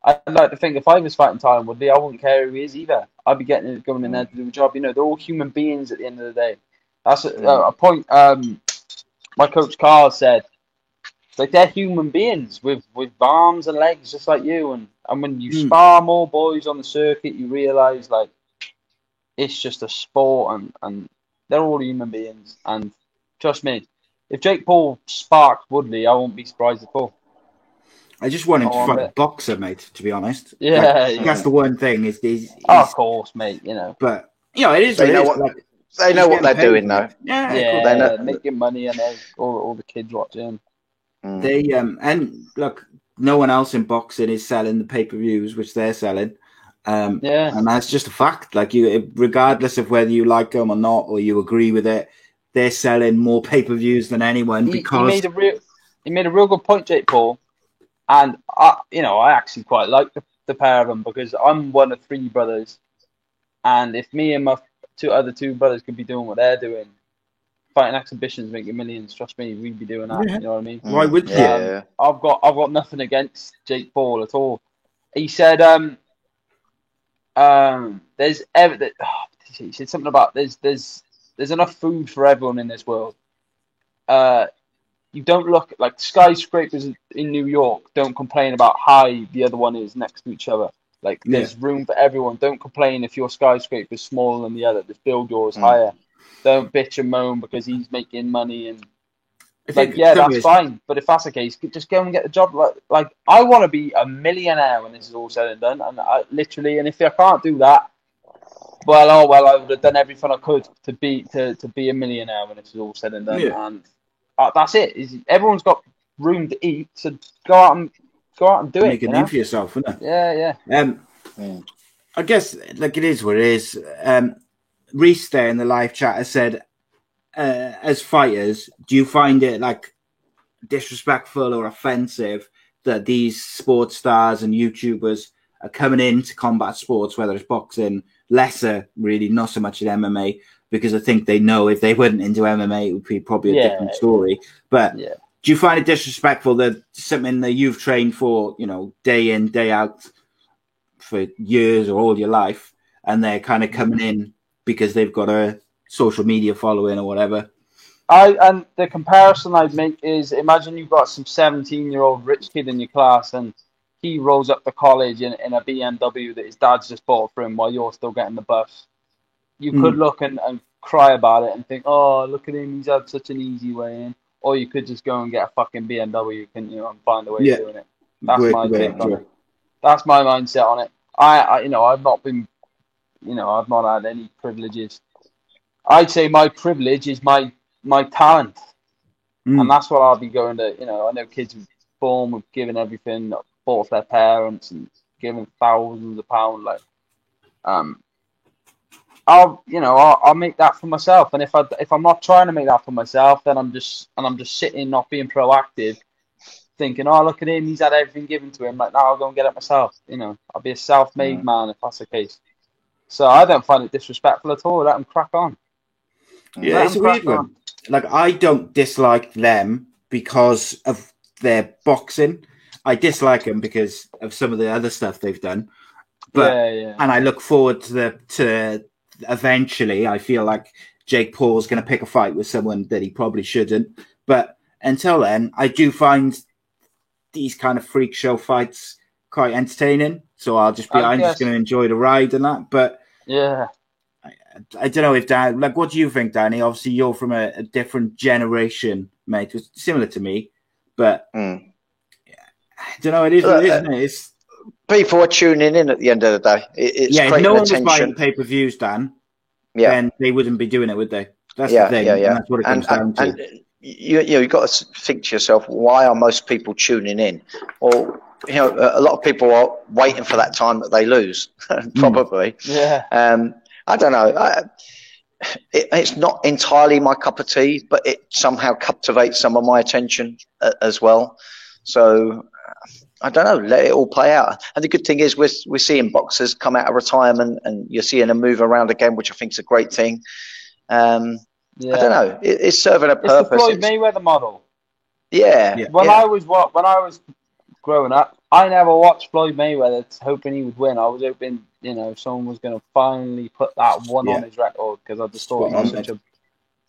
I'd like to think if I was fighting Tyron Woodley, I wouldn't care who he is either. I'd be going in there to do a job. They're all human beings at the end of the day. That's a point my coach Carl said. Like, they're human beings with arms and legs just like you. And when you spar more boys on the circuit, you realise, like, it's just a sport and they're all human beings. And trust me, if Jake Paul sparked Woodley, I won't be surprised at all. I just want him to fight a boxer, mate, to be honest. Yeah. That's the one thing. He's of course, mate, But, it is. They know what they're doing, though. Yeah, they're making money and all the kids watching. They and look, no one else in boxing is selling the pay-per-views which they're selling. And that's just a fact. Like, regardless of whether you like them or not, or you agree with it, they're selling more pay-per-views than anyone because he made a real good point, Jake Paul. And I actually quite like the pair of them because I'm one of 3 brothers, and if me and my other 2 brothers could be doing what they're doing, fighting exhibitions, making millions, trust me, we'd be doing that. You know what I mean? Why would you? I've got nothing against Jake Paul at all. He said, he said something about there's enough food for everyone in this world. You don't look like skyscrapers in New York. Don't complain about how high the other one is next to each other. Like, there's room for everyone. Don't complain if your skyscraper is smaller than the other. Just build yours higher. Don't bitch and moan because he's making money and that's fine. But if that's the case, just go and get the job. Like I want to be a millionaire when this is all said and done. And and if I can't do that, well, I would have done everything I could to be a millionaire when this is all said and done. Yeah. And that's it. Everyone's got room to eat, so go out and do it. Make a name for yourself, isn't it? Yeah. I guess like it is what it is. Reese there in the live chat has said, as fighters, do you find it like disrespectful or offensive that these sports stars and YouTubers are coming into combat sports, whether it's boxing, lesser, really, not so much in MMA, because I think they know if they went into MMA, it would be probably a different story. But do you find it disrespectful that something that you've trained for, day in, day out for years or all your life, and they're kind of coming in because they've got a social media following or whatever? And the comparison I'd make is, imagine you've got some 17-year-old rich kid in your class and he rolls up to college in a BMW that his dad's just bought for him while you're still getting the bus. You could look and cry about it and think, oh, look at him, he's had such an easy way in. Or you could just go and get a fucking BMW, and find a way of doing it. That's my take on it. That's my mindset on it. I've not been, I've not had any privileges. I'd say my privilege is my talent, and that's what I'll be going to. I know kids who born with giving everything, bought for their parents, and giving thousands of pounds. Like, I'll make that for myself. And if I'm not trying to make that for myself, then I'm just sitting, not being proactive, thinking, oh, look at him, he's had everything given to him. Like, now I'll go and get it myself. You know, I'll be a self-made man if that's the case. So I don't find it disrespectful at all. Let them crack on. Yeah, it's a weird one. Like, I don't dislike them because of their boxing. I dislike them because of some of the other stuff they've done. But and I look forward to eventually. I feel like Jake Paul's going to pick a fight with someone that he probably shouldn't. But until then, I do find these kind of freak show fights quite entertaining. So I'm just going to enjoy the ride and that. But yeah, I don't know if Dan, like, what do you think, Danny? Obviously, you're from a different generation, mate. It's similar to me, but I don't know. It is, isn't it? It's, people are tuning in at the end of the day. It's if no one was buying the pay-per-views, Dan, then they wouldn't be doing it, would they? That's the thing. And that's what it comes down to. And you've got to think to yourself, why are most people tuning in? Or, you know, a lot of people are waiting for that time that they lose, probably. I don't know. It's not entirely my cup of tea, but it somehow captivates some of my attention as well. So I don't know. Let it all play out. And the good thing is we're seeing boxers come out of retirement, and you're seeing them move around again, which I think is a great thing. I don't know. It's serving a purpose. It's the Floyd Mayweather model. When I was growing up, I never watched Floyd Mayweather hoping he would win. I was hoping, you know, someone was going to finally put that one on his record, because I just thought he was such a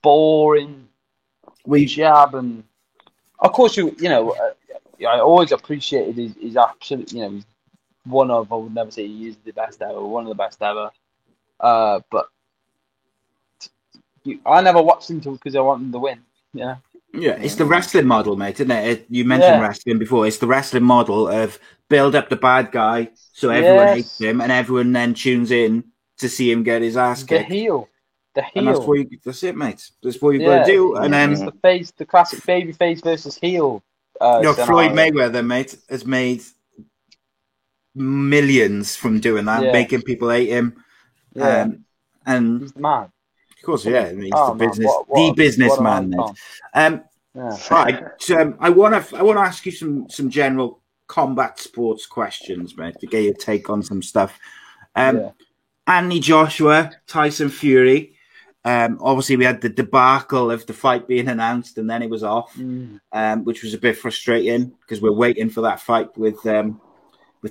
boring jab. And of course, you know, I always appreciated his absolute, you know, he's one of, I would never say he is the best ever, one of the best ever. But I never watched him because I wanted him to win. Yeah. Yeah, it's the wrestling model, mate, isn't it? You mentioned wrestling before. It's the wrestling model of build up the bad guy so everyone hates him, and everyone then tunes in to see him get his ass kicked. The heel. And that's it, mate. That's what you've got to do. And then it's the classic baby face versus heel. Floyd Mayweather, mate, has made millions from doing that, making people hate him. And he's mad. Of course, he's the businessman, mate. Right. I want to ask you some general combat sports questions, mate, to get your take on some stuff. Anthony Joshua, Tyson Fury. Obviously, we had the debacle of the fight being announced and then it was off, which was a bit frustrating because we're waiting for that fight with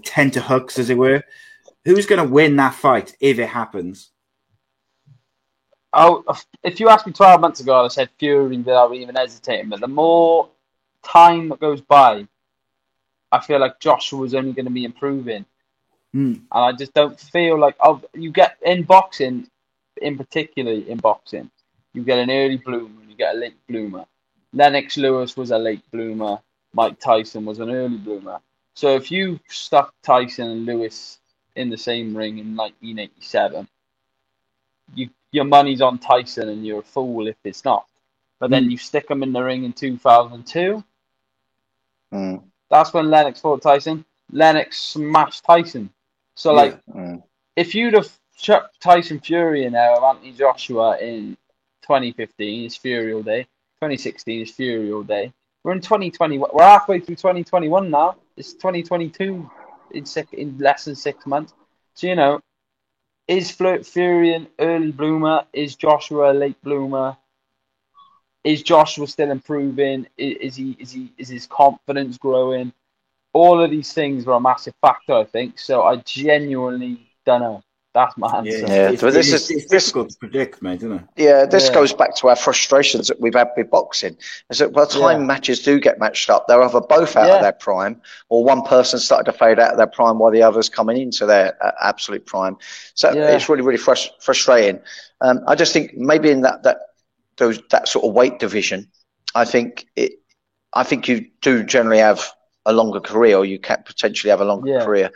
tenterhooks, as it were. Who's going to win that fight if it happens? Oh, if you asked me 12 months ago, I said Fury without even hesitating. But the more time that goes by, I feel like Joshua's only going to be improving. And I just don't feel like you get in boxing, in particular in boxing, you get an early bloomer and you get a late bloomer. Lennox Lewis was a late bloomer. Mike Tyson was an early bloomer. So if you stuck Tyson and Lewis in the same ring in 1987, your money's on Tyson and you're a fool if it's not. But then you stick them in the ring in 2002. That's when Lennox fought Tyson. Lennox smashed Tyson. So, if you'd have chucked Tyson Fury in there with Anthony Joshua in 2015, it's Fury all day. 2016 is Fury all day. We're in 2021. We're halfway through 2021 now. It's 2022 in less than 6 months. So, you know, is Fury an early bloomer? Is Joshua a late bloomer? Is Joshua still improving? Is his confidence growing? All of these things are a massive factor, I think. So I genuinely don't know. That's my answer. But this is difficult to predict, mate, isn't it? Yeah, this goes back to our frustrations that we've had with boxing. Is that by the time matches do get matched up, they're either both out of their prime, or one person started to fade out of their prime while the other's coming into their absolute prime. So it's really, really frustrating. I just think maybe in that sort of weight division, I think you do generally have a longer career, or you can potentially have a longer career.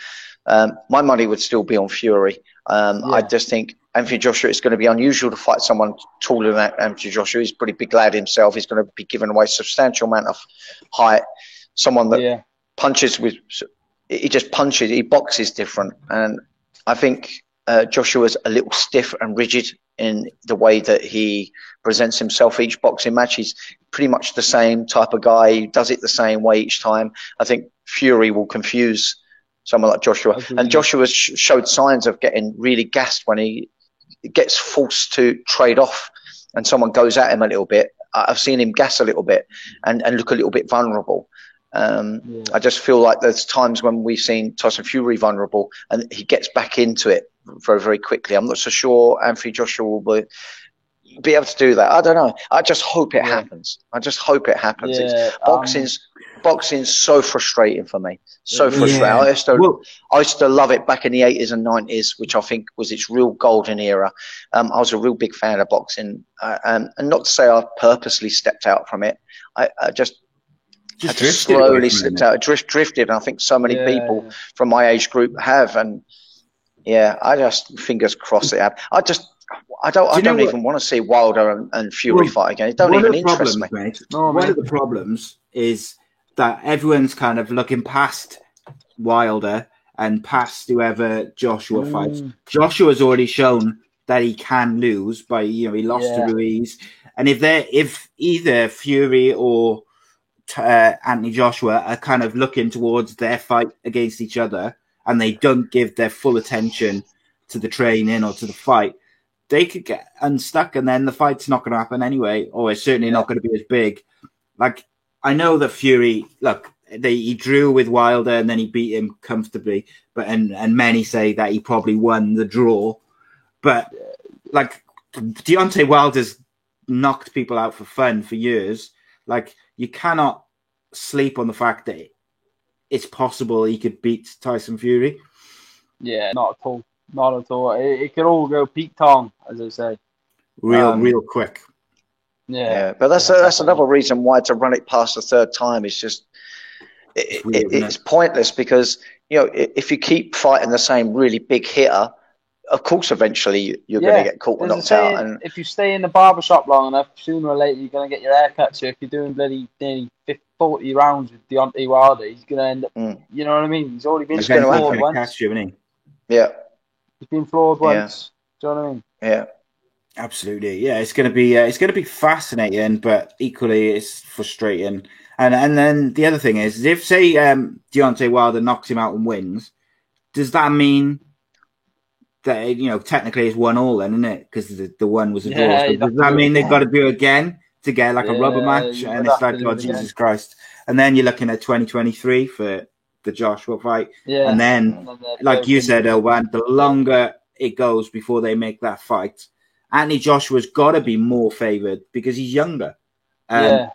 My money would still be on Fury. I just think Anthony Joshua, it's going to be unusual to fight someone taller than Anthony Joshua. He's a pretty big lad himself. He's going to be giving away a substantial amount of height. Someone that punches he just punches, he boxes different. And I think Joshua's a little stiff and rigid in the way that he presents himself each boxing match. He's pretty much the same type of guy. He does it the same way each time. I think Fury will confuse someone like Joshua. And Joshua showed signs of getting really gassed when he gets forced to trade off and someone goes at him a little bit. I've seen him gas a little bit and look a little bit vulnerable. I just feel like there's times when we've seen Tyson Fury vulnerable and he gets back into it very, very quickly. I'm not so sure Anthony Joshua will be able to do that. I don't know. I just hope it happens. I just hope it happens. Yeah, Boxing's so frustrating for me. So frustrating. I used to love it back in the 80s and 90s, which I think was its real golden era. I was a real big fan of boxing. And not to say I purposely stepped out from it. I just slowly slipped out, drifted. And I think so many people from my age group have. And I just fingers crossed it happens. I don't even want to see Wilder and Fury fight again. It don't even interest me. Mate, one of the problems is that everyone's kind of looking past Wilder and past whoever Joshua fights. Joshua's already shown that he can lose by, he lost to Ruiz. And if either Fury or Anthony Joshua are kind of looking towards their fight against each other and they don't give their full attention to the training or to the fight, they could get unstuck and then the fight's not going to happen anyway, or it's certainly not going to be as big. Like, I know that Fury, he drew with Wilder and then he beat him comfortably, but and many say that he probably won the draw. But Deontay Wilder's knocked people out for fun for years. Like, you cannot sleep on the fact that it's possible he could beat Tyson Fury. Yeah, not at all. Not at all. It could all go Pete Tong, as I say. Real quick. Yeah, but that's another reason why to run it past the third time is just it's pointless, because if you keep fighting the same really big hitter, of course eventually you're going to get caught or knocked out. And if you stay in the barbershop long enough, sooner or later you're going to get your hair cut. So if you're doing bloody nearly 40 rounds with Deontay Wilder, he's going to end up. You know what I mean? He's already been floored once. Yeah, he's been floored once. Do you know what I mean? Yeah. Absolutely, yeah. It's going to be fascinating, but equally it's frustrating. And then the other thing is, if say Deontay Wilder knocks him out and wins, does that mean that technically it's 1-1 then, isn't it? Because the one was a draw. So does that mean they've got to do it again to get like a rubber match? And it's like, oh Jesus Christ! And then you're looking at 2023 for the Joshua fight, and then like you said, Elwan, the longer it goes before they make that fight, Anthony Joshua's got to be more favoured because he's younger. And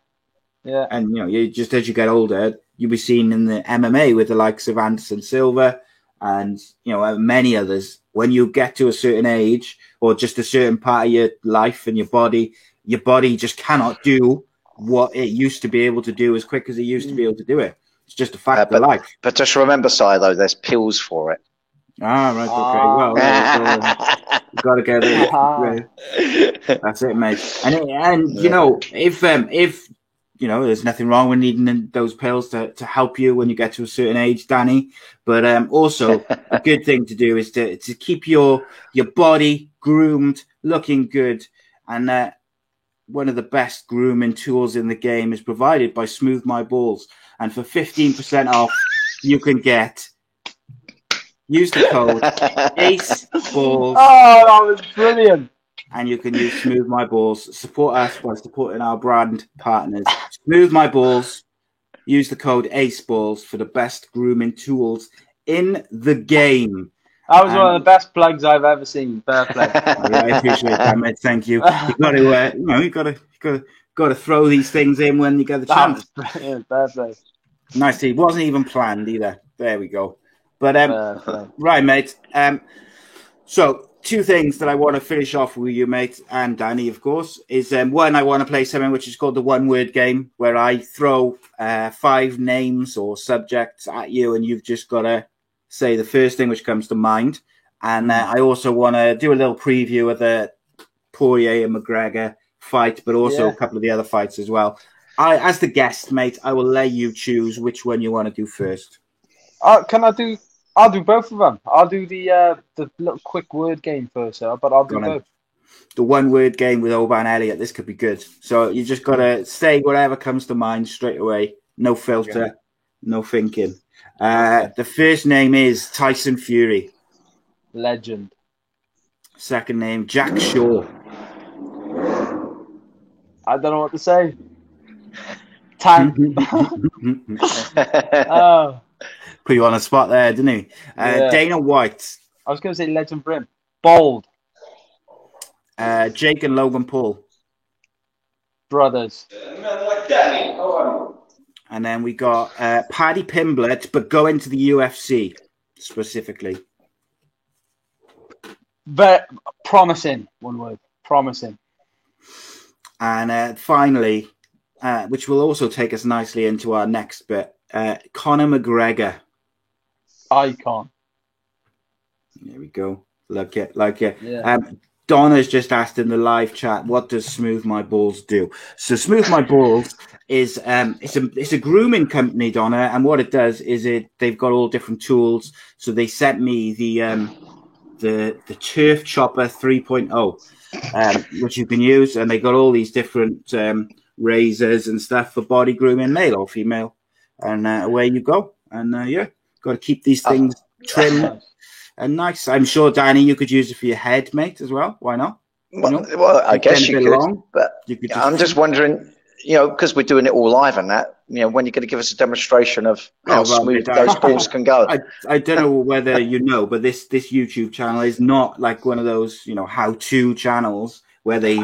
you just as you get older, you'll be seen in the MMA with the likes of Anderson Silva and many others. When you get to a certain age or just a certain part of your life and your body just cannot do what it used to be able to do as quick as it used to be able to do it. It's just a fact of life. But just remember, Si, though, there's pills for it. Ah, right, okay. Well, you've got to go there. That's it, mate. And if there's nothing wrong with needing those pills to help you when you get to a certain age, Danny. But also, a good thing to do is to keep your body groomed, looking good. And one of the best grooming tools in the game is provided by Smooth My Balls. And for 15% off, you can use the code ACEBALLS. Oh, that was brilliant. And you can use Smooth My Balls. Support us by supporting our brand partners. Smooth My Balls. Use the code ACEBALLS for the best grooming tools in the game. That was one of the best plugs I've ever seen. Fair play. I appreciate that, mate. Thank you. You got to throw these things in when you get the chance. Brilliant. Fair play. Nice. It wasn't even planned either. There we go. But right, mate. So 2 things that I want to finish off with you, mate, and Danny, of course, is one, I want to play something which is called the 1-word game, where I throw 5 names or subjects at you, and you've just got to say the first thing which comes to mind. And I also want to do a little preview of the Poirier and McGregor fight, but also a couple of the other fights as well. As the guest, mate, I will let you choose which one you want to do first. Can I do I'll do both of them. I'll do the little quick word game first, but I'll do both. The one word game with Oban Elliott. This could be good. So you just got to say whatever comes to mind straight away. No filter, no thinking. The first name is Tyson Fury. Legend. Second name, Jack Shaw. I don't know what to say. Tank. Oh. Put you on the spot there, didn't he? Dana White. I was going to say legend for him. Bold. Jake and Logan Paul. Brothers. And then we got Paddy Pimblett, but go into the UFC specifically. But promising, one word. Promising. And finally, which will also take us nicely into our next bit, Conor McGregor. Icon. There we go. Like it. Yeah. Donna's just asked in the live chat, what does Smooth My Balls do? So Smooth My Balls is it's a grooming company, Donna, and what it does is they've got all different tools. So they sent me the Turf Chopper 3.0, which you can use, and they got all these different razors and stuff for body grooming, male or female, and away you go. And got to keep these things trimmed and nice. I'm sure, Danny, you could use it for your head, mate, as well. Why not? Well, I guess you could, but I'm just wondering, because we're doing it all live and that, when you're going to give us a demonstration of how smooth those balls can go. I don't know whether but this YouTube channel is not like one of those, how-to channels where they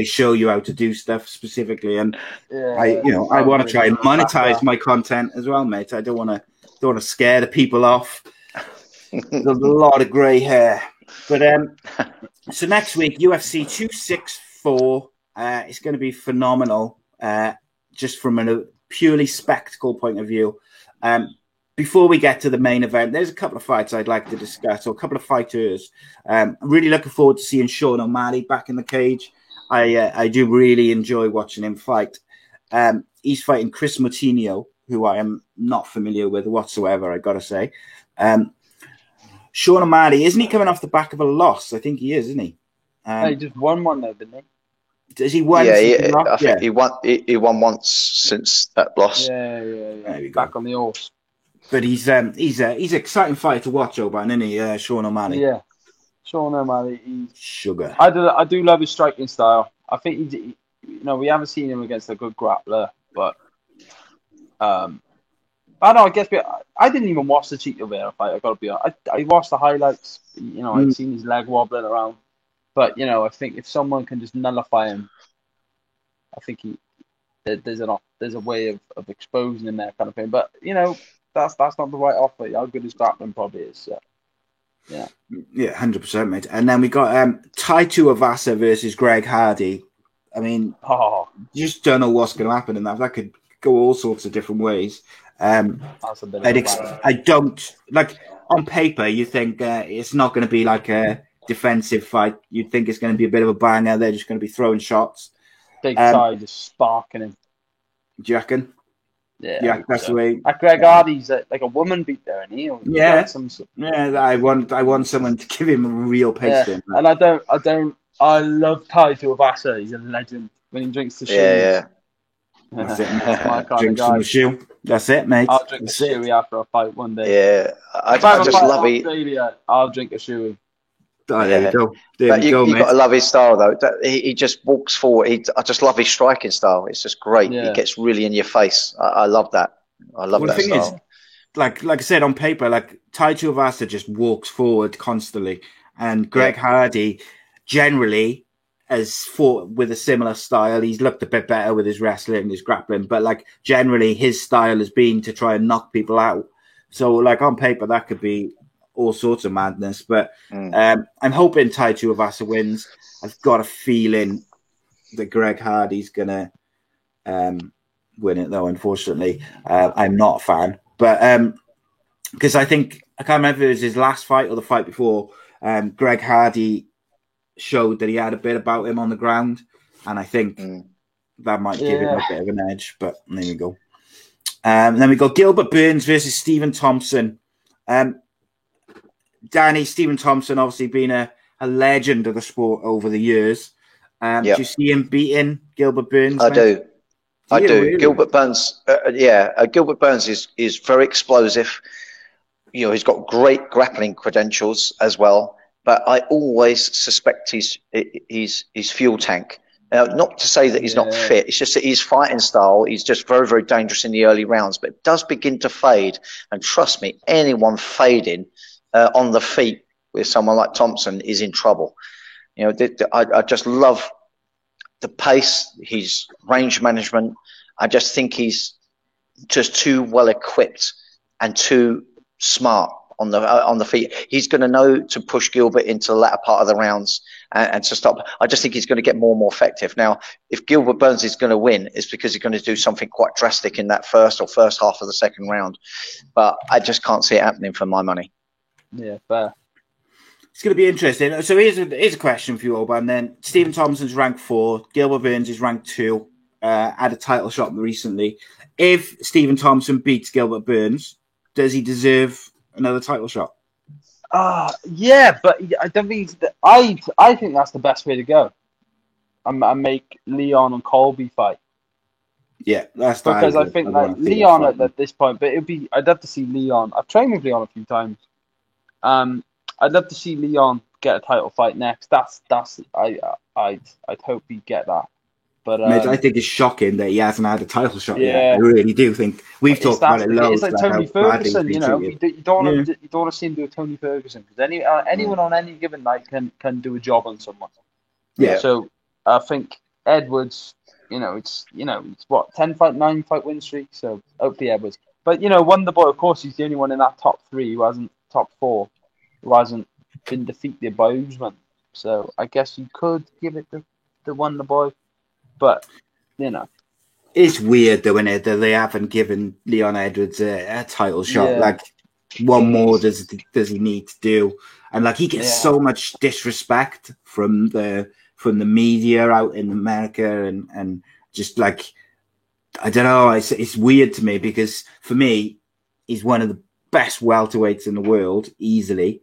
show you how to do stuff specifically. And I want to try and monetize my content as well, mate. I don't want to scare the people off. There's a lot of grey hair. But so next week, UFC 264. It's going to be phenomenal, just from a purely spectacle point of view. Before we get to the main event, there's a couple of fights I'd like to discuss, or a couple of fighters. I'm really looking forward to seeing Sean O'Malley back in the cage. I do really enjoy watching him fight. He's fighting Chris Moutinho, who I am not familiar with whatsoever, I got to say. Sean O'Malley, isn't he coming off the back of a loss? I think he is, isn't he? He just won one though, didn't he? Does he win? I think he won once since that loss. Yeah. Back on the horse. But he's an exciting fighter to watch, Oban, isn't he? Sean O'Malley. Yeah, Sean O'Malley. He's sugar. I do love his striking style. I think we haven't seen him against a good grappler, but I don't know. I guess I didn't even watch the Chito Vera fight. I got to be honest. I watched the highlights. I'd seen his leg wobbling around, but I think if someone can just nullify him, I think there's a way of exposing him there, kind of thing. But that's not the right offer. How good his grappling probably is. So. Yeah. Yeah, 100%, mate. And then we got Tai Tuivasa versus Greg Hardy. I mean, you just don't know what's going to happen in that. That could go all sorts of different ways. I don't like on paper. You think it's not going to be like a defensive fight. You'd think it's going to be a bit of a banger. They're just going to be throwing shots. Big side just sparking him. Do you reckon? Yeah, that's the way. Like Greg Hardy's like a woman beater, isn't he? I want someone to give him a real pace. Yeah. And I love Tai Tuivasa. He's a legend when he drinks the shoes. Yeah. That's it, drinks from the shoe. That's it, mate. I'll drink a shoey after a fight one day. Yeah, I just love it. I'll drink a shoey. Oh, there you go. You've got to love his style, though. He just walks forward. I just love his striking style. It's just great. Yeah. He gets really in your face. I love that. I love that style. Is, like I said, on paper, like Tai Tuivasa just walks forward constantly, and Greg Hardy generally has fought with a similar style. He's looked a bit better with his wrestling, his grappling, but like generally his style has been to try and knock people out. So like on paper, that could be all sorts of madness, but I'm hoping Tai Tuivasa wins. I've got a feeling that Greg Hardy's gonna win it, though. Unfortunately, I'm not a fan, but because I can't remember if it was his last fight or the fight before. Greg Hardy showed that he had a bit about him on the ground, and I think that might give him a bit of an edge. But there we go. And then we got Gilbert Burns versus Stephen Thompson. Danny, Stephen Thompson, obviously been a legend of the sport over the years. Do you see him beating Gilbert Burns? I do. I do. Really? Gilbert Burns, Gilbert Burns is very explosive. You know, he's got great grappling credentials as well. But I always suspect his fuel tank. Not to say that he's not fit. It's just that his fighting style, he's just very, very dangerous in the early rounds. But it does begin to fade. And trust me, anyone fading on the feet with someone like Thompson is in trouble. You know, I just love the pace, his range management. I just think he's just too well equipped and too smart on the feet. He's going to know to push Gilbert into the latter part of the rounds and to stop. I just think he's going to get more and more effective. Now, if Gilbert Burns is going to win, it's because he's going to do something quite drastic in that first half of the second round. But I just can't see it happening for my money. Yeah, fair. It's going to be interesting. So here's a question for you, Oban. Then Stephen Thompson's ranked 4. Gilbert Burns is ranked 2. Had a title shot recently. If Stephen Thompson beats Gilbert Burns, does he deserve another title shot? Yeah, but I don't think I think that's the best way to go. And make Leon and Colby fight. Yeah, that's because I think like Leon at this point, but I'd love to see Leon. I've trained with Leon a few times. I'd love to see Leon get a title fight next. I'd hope he'd get that. But I think it's shocking that he hasn't had a title shot yet. I really do think we've talked about it loads. It's like Tony Ferguson, you know. You don't want to see him do a Tony Ferguson because anyone on any given night can do a job on someone. Yeah. So I think Edwards, it's what 9 fight win streak. So hopefully Edwards. But Wonder Boy, of course, he's the only one in that top 3 who hasn't top 4 who hasn't been defeated by Usman. So I guess you could give it to Wonder Boy. But, it's weird though, isn't it, that they haven't given Leon Edwards a title shot. Yeah. Like, one more does he need to do? And like he gets so much disrespect from the media out in America, and just like I don't know, it's weird to me because for me, he's one of the best welterweights in the world, easily.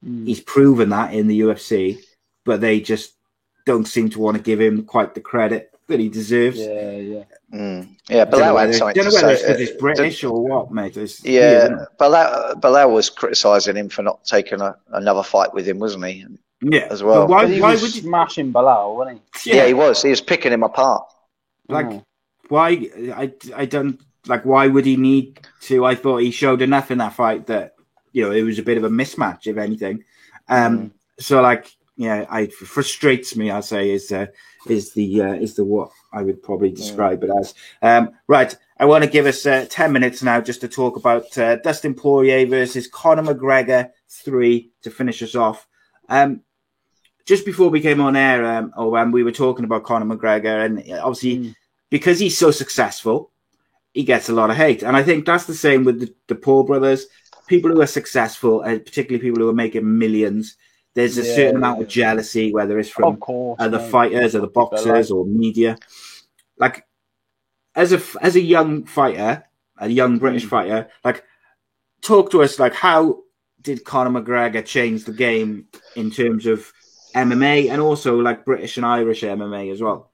He's proven that in the UFC, but they just don't seem to want to give him quite the credit that he deserves. Yeah, Belal had something to say. Don't know whether it's because he's British or what, mate. Belal was criticising him for not taking another fight with him, wasn't he? Yeah, as well. Why would you smashing Belal, wasn't he? Yeah, he was. He was picking him apart. Like, why? I don't like. Why would he need to? I thought he showed enough in that fight that it was a bit of a mismatch, if anything. So like. Yeah, it frustrates me. I say is the what I would probably describe it as. Right, I want to give us 10 minutes now just to talk about Dustin Poirier versus Conor McGregor 3 to finish us off. Just before we came on air, we were talking about Conor McGregor, and obviously because he's so successful, he gets a lot of hate, and I think that's the same with the Paul brothers. People who are successful, and particularly people who are making millions. There's a certain amount of jealousy, whether it's from other fighters or the boxers or media. Like, as a young fighter, a young British fighter, like, talk to us, like, how did Conor McGregor change the game in terms of MMA and also, like, British and Irish MMA as well?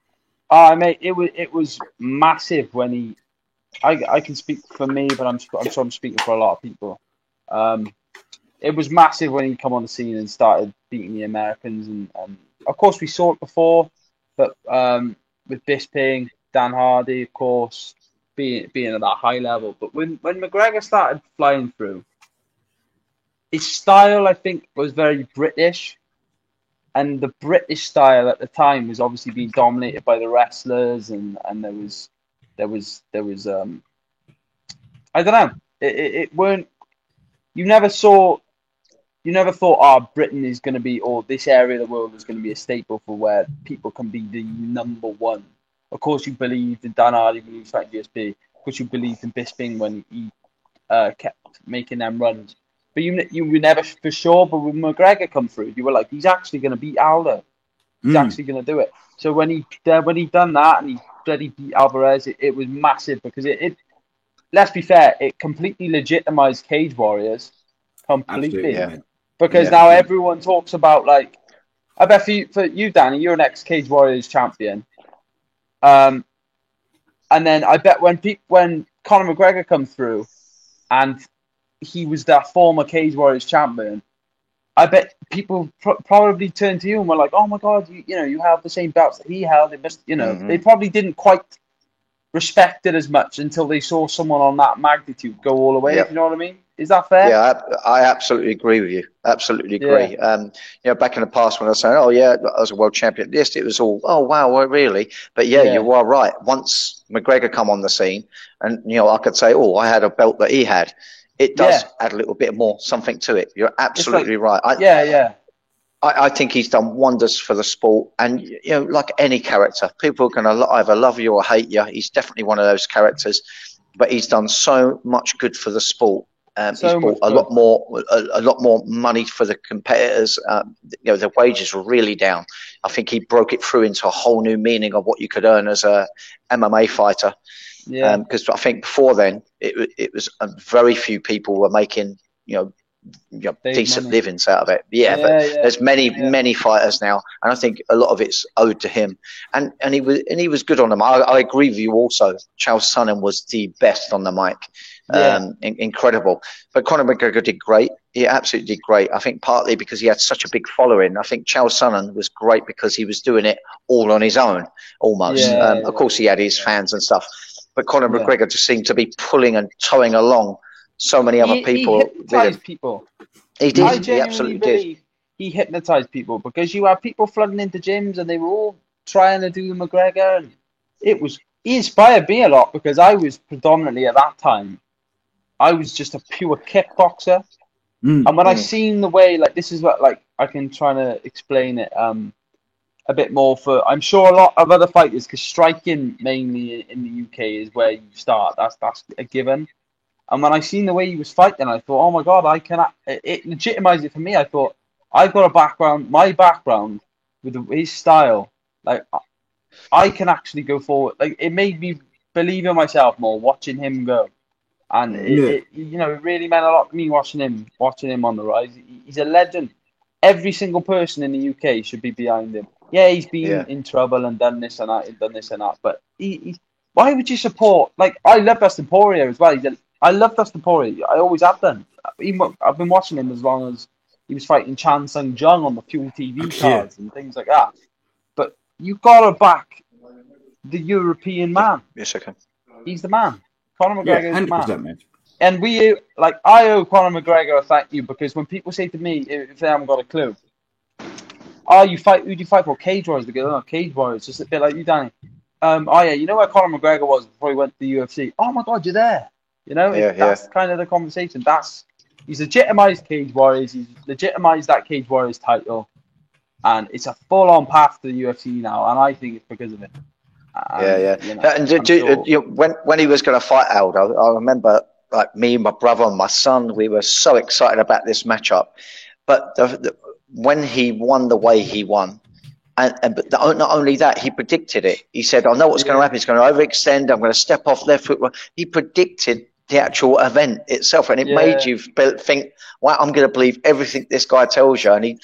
Mate, it was massive when he... I can speak for me, but I'm sure I'm speaking for a lot of people. It was massive when he come on the scene and started beating the Americans, and of course we saw it before, but with Bisping, Dan Hardy, of course, being at that high level. But when McGregor started flying through, his style I think was very British, and the British style at the time was obviously being dominated by the wrestlers, and there was I don't know, it weren't. You never thought, Britain is going to be, or this area of the world is going to be a staple for where people can be the number one. Of course, you believed in Dan Hardy when he was fighting GSP. Of course, you believed in Bisping when he kept making them runs. But you were never for sure. But when McGregor come through, you were like, he's actually going to beat Aldo. He's actually going to do it. So when he done that and he beat Alvarez, it was massive because it let's be fair, it completely legitimized Cage Warriors completely. because now everyone talks about, like, I bet for you, Danny, you're an ex-Cage Warriors champion. And then I bet when Conor McGregor comes through and he was that former Cage Warriors champion, I bet people probably turned to you and were like, "Oh my God, you have the same belts that he held." It must, they probably didn't quite respect it as much until they saw someone on that magnitude go all the way. If you know what I mean? Is that fair? Yeah, I absolutely agree with you. Absolutely agree. Yeah. Back in the past when I was saying, "Oh yeah, I was a world champion," yes, it was all, "Oh wow, really?" But you are right. Once McGregor come on the scene, and I could say, "Oh, I had a belt that he had." It does add a little bit more something to it. You're absolutely right. I think he's done wonders for the sport, and like any character, people are going to either love you or hate you. He's definitely one of those characters, but he's done so much good for the sport. He's brought a lot more money for the competitors. The wages were really down. I think he broke it through into a whole new meaning of what you could earn as a MMA fighter. Yeah. Because I think before then it was very few people were making decent livings out of it. But there's many fighters now, and I think a lot of it's owed to him. And he was good on the mic. I agree with you also. Chael Sonnen was the best on the mic. Incredible. But Conor McGregor did great. He absolutely did great. I think partly because he had such a big following. I think Chael Sonnen was great because he was doing it all on his own, almost. Of course, he had his fans and stuff. But Conor McGregor just seemed to be pulling and towing along so many other people. He hypnotized people. He did. He absolutely did. He hypnotized people because you had people flooding into gyms and they were all trying to do the McGregor. And he inspired me a lot because I was predominantly at that time, I was just a pure kickboxer. And when I seen the way, like, this is what, like, I can try to explain it a bit more for, I'm sure a lot of other fighters, because striking mainly in the UK is where you start. That's a given. And when I seen the way he was fighting, I thought, oh my God, it legitimized it for me. I thought, I've got my background with his style. Like, I can actually go forward. Like, it made me believe in myself more watching him go. And it really meant a lot to me watching him on the rise. He's a legend. Every single person in the UK should be behind him. Yeah, he's been in trouble and done this and that, but why would you support? Like, I love Dustin Poirier as well. I love Dustin Poirier. I always have done. I've been watching him as long as he was fighting Chan Sung Jung on the Fuel TV cards and things like that. But you've got to back the European man. Yes, I can. He's the man. Conor McGregor is the man. Man. And I owe Conor McGregor a thank you, because when people say to me, if they haven't got a clue, who do you fight for? Cage Warriors. They go, Cage Warriors. Just a bit like you, Danny. You know where Conor McGregor was before he went to the UFC? Oh my God, you're there. That's kind of the conversation. He's legitimized Cage Warriors. He's legitimized that Cage Warriors title, and it's a full-on path to the UFC now. And I think it's because of it. When he was going to fight Aldo, I remember, like, me and my brother and my son, we were so excited about this matchup. But when he won the way he won, but not only that, he predicted it. He said, "I know what's going to happen. He's going to overextend. I'm going to step off left foot." He predicted the actual event itself, and it made you think, "Wow, I'm going to believe everything this guy tells you." And he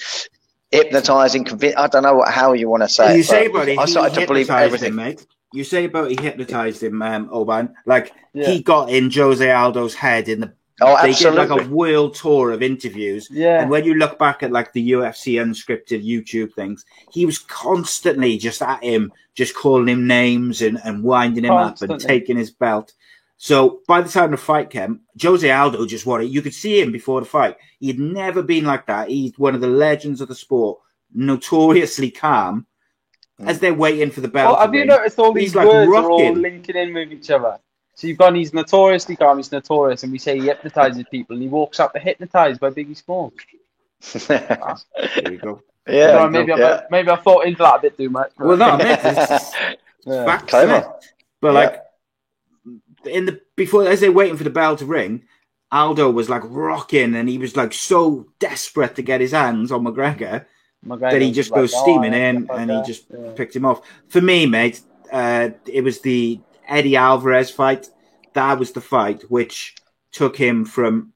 hypnotizing, convinced. I don't know how you want to say it. You say about it. I started to believe everything, mate. You say about he hypnotized him, Oban. Like, he got in Jose Aldo's head in the. They did like a world tour of interviews. Yeah. And when you look back at, like, the UFC unscripted YouTube things, he was constantly just at him, just calling him names and winding him up and taking his belt. So by the time the fight came, Jose Aldo just won it. You could see him before the fight. He'd never been like that. He's one of the legends of the sport, notoriously calm, as they're waiting for the belt. Well, have you noticed all these words are all linking in with each other? So you've gone, he's notoriously calm, he's notorious, and we say he hypnotizes people, and he walks out to hypnotize by Biggie Smalls. There you go. Yeah. Maybe I thought into that a bit too much. Well, no, it's facts, but before, as they're waiting for the bell to ring, Aldo was like rocking, and he was like so desperate to get his hands on McGregor that he just goes steaming in, and he just picked him off. For me, mate, it was the Eddie Alvarez fight. That was the fight which took him from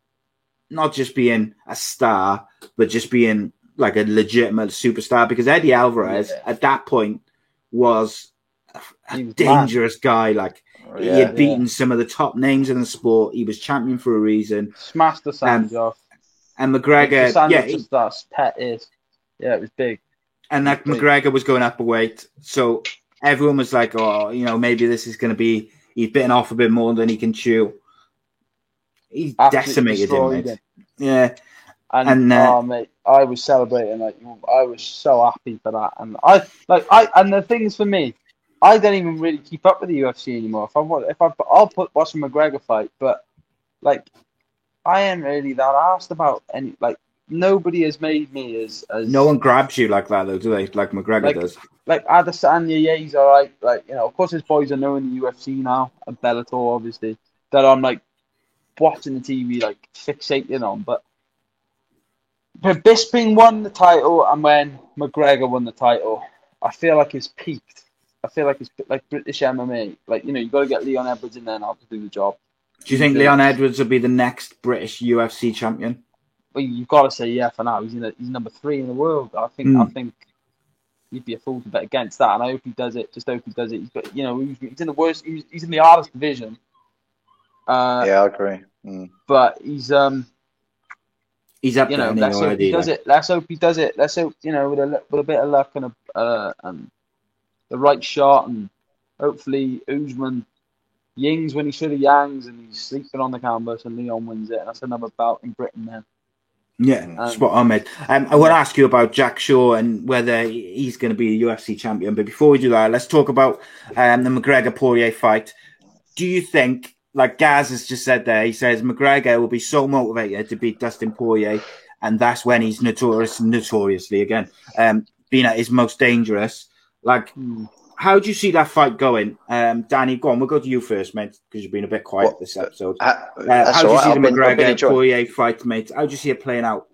not just being a star, but just being like a legitimate superstar. Because Eddie Alvarez at that point was a dangerous guy. Like he had beaten some of the top names in the sport. He was champion for a reason. Smashed the Sands off. And McGregor, that pet is. Yeah, it was big. And that McGregor was going up a weight, so everyone was like, "Oh, maybe this is going to be." He's bitten off a bit more than he can chew. He decimated him, mate. Yeah, and mate, I was celebrating. Like, I was so happy for that. And and the thing is, for me, I don't even really keep up with the UFC anymore. I'll watch a McGregor fight, but like, I am really that asked about any like. Nobody has made me as no one grabs you like that though, do they? Like McGregor does. Like Adesanya, he's all right. Like, of course his boys are knowing the UFC now and Bellator, obviously, that I'm like watching the TV, like fixating on. But Bisping won the title, and when McGregor won the title, I feel like it's peaked. I feel like it's like British MMA. Like, you got to get Leon Edwards in there now to do the job. Do you think Leon Edwards will be the next British UFC champion? Well, you've got to say yeah for now. He's number 3 in the world. I think you'd be a fool to bet against that, and I hope he does it. Just hope he does it. But he's in the worst. He's in the hardest division. I agree. But he's up there. Let's hope he does it. Let's hope he does it. Let's hope with a bit of luck and the right shot, and hopefully Usman yings when he should have yangs, and he's sleeping on the canvas, and Leon wins it, and that's another bout in Britain then. Yeah, spot on, mate. I want to ask you about Jack Shaw and whether he's going to be a UFC champion. But before we do that, let's talk about the McGregor-Poirier fight. Do you think, like Gaz has just said there, he says McGregor will be so motivated to beat Dustin Poirier, and that's when he's notoriously again, being at his most dangerous. Like, how do you see that fight going? Danny, go on. We'll go to you first, mate, because you've been a bit quiet this episode. How do you see the McGregor-Poirier fight, mate? How do you see it playing out?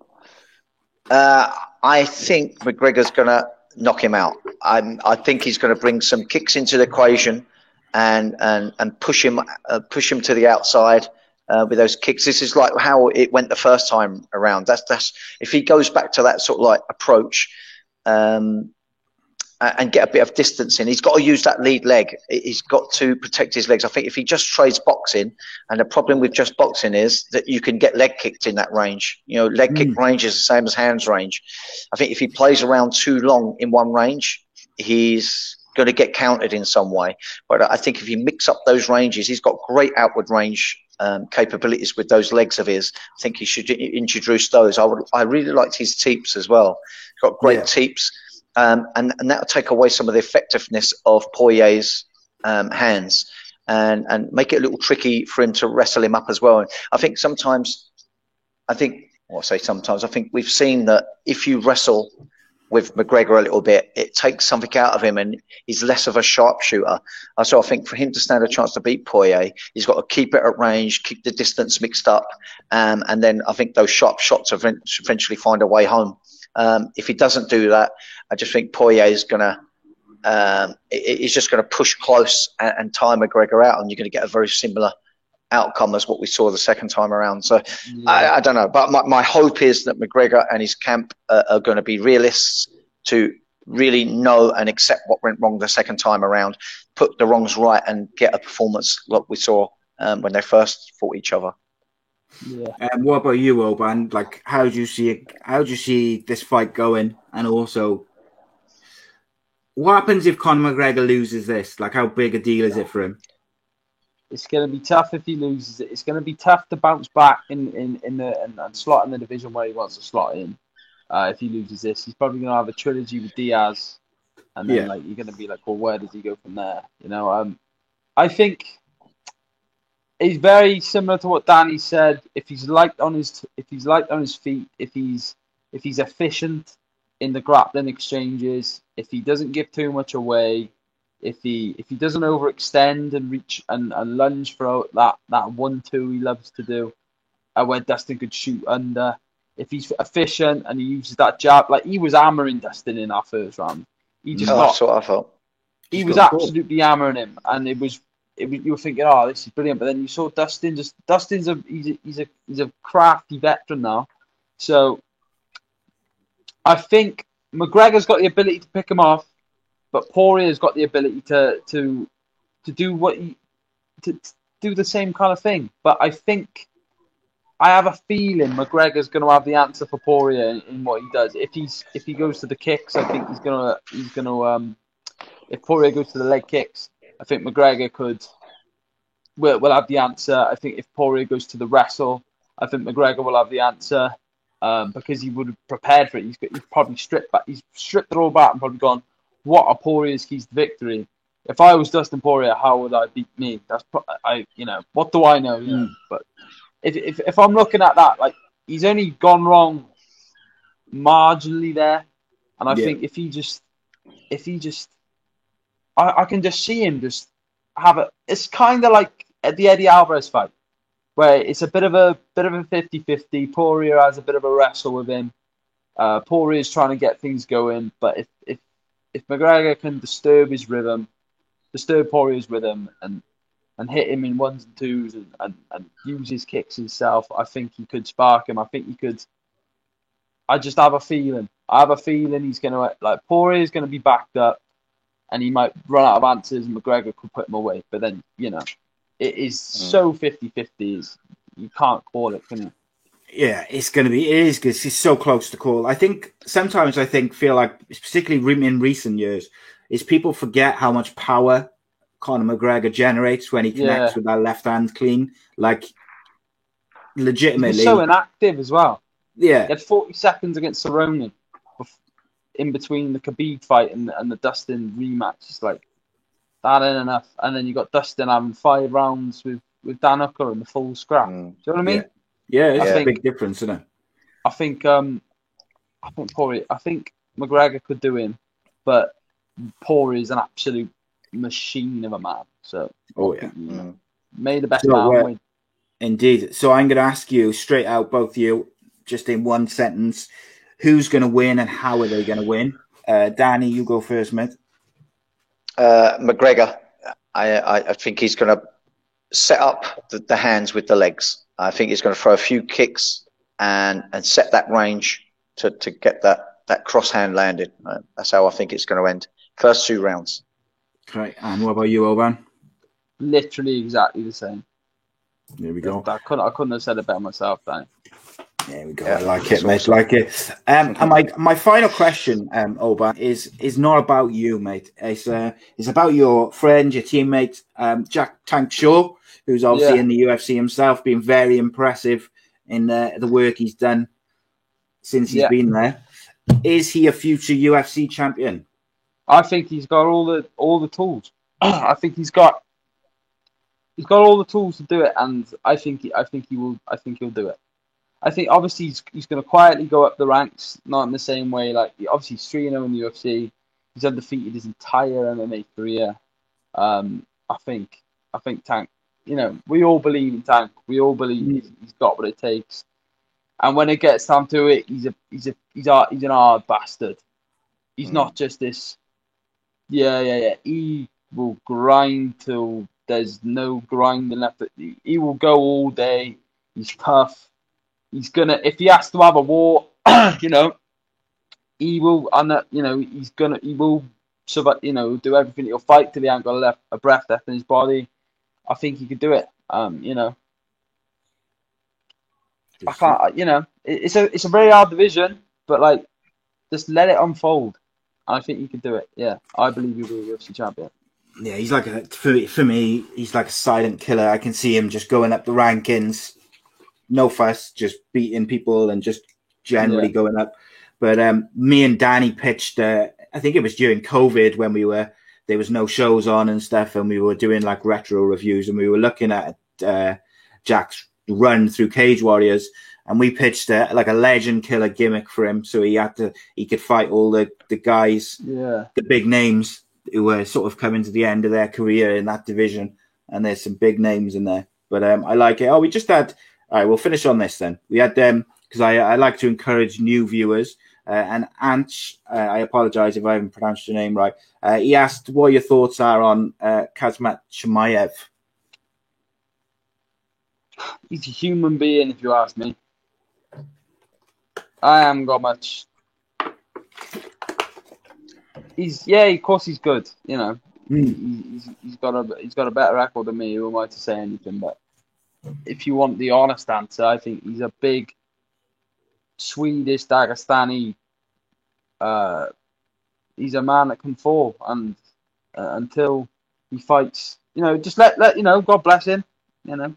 I think McGregor's going to knock him out. I think he's going to bring some kicks into the equation and push him to the outside with those kicks. This is like how it went the first time around. That's if he goes back to that sort of like approach. And get a bit of distance in. He's got to use that lead leg. He's got to protect his legs. I think if he just trades boxing, and the problem with just boxing is that you can get leg kicked in that range. Leg kick range is the same as hands range. I think if he plays around too long in one range, he's going to get countered in some way. But I think if he mix up those ranges, he's got great outward range capabilities with those legs of his. I think he should introduce those. I really liked his teeps as well. He's got great teeps. And that'll take away some of the effectiveness of Poirier's hands and make it a little tricky for him to wrestle him up as well. And I think we've seen that if you wrestle with McGregor a little bit, it takes something out of him and he's less of a sharpshooter. So I think for him to stand a chance to beat Poirier, he's got to keep it at range, keep the distance mixed up, and then I think those sharp shots eventually find a way home. If he doesn't do that, I just think Poirier is he's just going to push close and tie McGregor out, and you're going to get a very similar outcome as what we saw the second time around. So I don't know, but my hope is that McGregor and his camp are going to be realists to really know and accept what went wrong the second time around, put the wrongs right, and get a performance like we saw when they first fought each other. Yeah. What about you, Oban? Like, how do you see it? How do you see this fight going? And also, what happens if Conor McGregor loses this? Like, how big a deal is it for him? It's going to be tough if he loses it. It's going to be tough to bounce back and slot in the division where he wants to slot in. If he loses this, he's probably going to have a trilogy with Diaz, and then you're going to be like, well, where does he go from there? I think it's very similar to what Danny said. If he's light on his feet, if he's efficient in the grappling exchanges, if he doesn't give too much away, if he doesn't overextend and reach and lunge for that 1-2 he loves to do, where Dustin could shoot under. If he's efficient and he uses that jab, like he was hammering Dustin in our first round. That's what I felt. He was absolutely hammering him, and it was you were thinking, oh, this is brilliant. But then you saw Dustin. Dustin's he's a crafty veteran now. So I think McGregor's got the ability to pick him off, but Poirier's got the ability to do to do the same kind of thing. But I have a feeling McGregor's going to have the answer for Poirier in what he does. If he goes to the kicks, I think he's gonna if Poirier goes to the leg kicks, I think McGregor will have the answer. I think if Poirier goes to the wrestle, I think McGregor will have the answer because he would have prepared for it. He's probably stripped it all back and probably gone, what are Poirier's keys to victory? If I was Dustin Poirier, how would I beat me? What do I know? You know? But if I'm looking at that, like, he's only gone wrong marginally there, and I think if he just, I can just see him just have it. It's kind of like at the Eddie Alvarez fight, where it's a bit of a 50-50. Poirier has a bit of a wrestle with him. Poirier's trying to get things going, but if McGregor can disturb Poirier's rhythm, and hit him in ones and twos and use his kicks himself, I think he could spark him. I think he could. I just have a feeling. He's going to, like, Poirier's going to be backed up, and he might run out of answers, and McGregor could put him away. But then, it is so 50-50. You can't call it, can you? Yeah, it is because he's so close to call. I think sometimes feel like, particularly in recent years, is people forget how much power Conor McGregor generates when he connects with that left hand clean. Like, legitimately. He's so inactive as well. Yeah. He had 40 seconds against Cerrone in between the Khabib fight and the Dustin rematch. It's like, that ain't enough. And then you got Dustin having 5 rounds with Dan Hooker in the full scrap. Do you know what I mean? Yeah, it's a big difference, isn't it? I think McGregor could do him, but Poirier is an absolute machine of a man. So, may the best man win. Indeed. So I'm going to ask you straight out, both of you, just in one sentence, who's going to win and how are they going to win? Danny, you go first, mate. McGregor. I think he's going to set up the hands with the legs. I think he's going to throw a few kicks and set that range to get that cross hand landed. That's how I think it's going to end. First 2 rounds. Okay, and what about you, Oban? Literally exactly the same. There we go. I couldn't have said it better myself, Danny. There we go. I like it, mate. Like it. And my final question, Oban, is not about you, mate. It's about your friend, your teammate, Jack Tank Shaw, who's obviously in the UFC himself, been very impressive in the work he's done since he's been there. Is he a future UFC champion? I think he's got all the tools. I think he's got all the tools to do it, and I think he'll do it. I think obviously he's going to quietly go up the ranks, not in the same way. Like, obviously he's 3-0 in the UFC. He's undefeated his entire MMA career. I think Tank. We all believe in Tank. We all believe he's got what it takes. And when it gets time to it, he's an hard bastard. He's not just this. Yeah. He will grind till there's no grinding left. He will go all day. He's tough. He's gonna, if he has to have a war, he will. And he will survive. Do everything. He'll fight till he ain't got a breath left in his body. I think he could do it. I can't. It's a very hard division, but like, just let it unfold. I think he could do it. Yeah, I believe he will be UFC champion. Yeah, he's like for me, he's like a silent killer. I can see him just going up the rankings, no fuss, just beating people and just generally going up. But me and Danny pitched. I think it was during COVID when there was no shows on and stuff, and we were doing like retro reviews, and we were looking at Jack's run through Cage Warriors, and we pitched like a legend killer gimmick for him, so he could fight all the guys, the big names who were sort of coming to the end of their career in that division, and there's some big names in there. But I like it. We just had. All right, we'll finish on this then. We had because I like to encourage new viewers. And Anch, I apologize if I haven't pronounced your name right. He asked what your thoughts are on Kazmat Chimaev. He's a human being, if you ask me. I haven't got much. Of course he's good. You know, he's got a better record than me. Who am I to say anything? But if you want the honest answer, I think he's a big Swedish Dagestani. He's a man that can fall, and until he fights, you know, just let you know. God bless him, you know.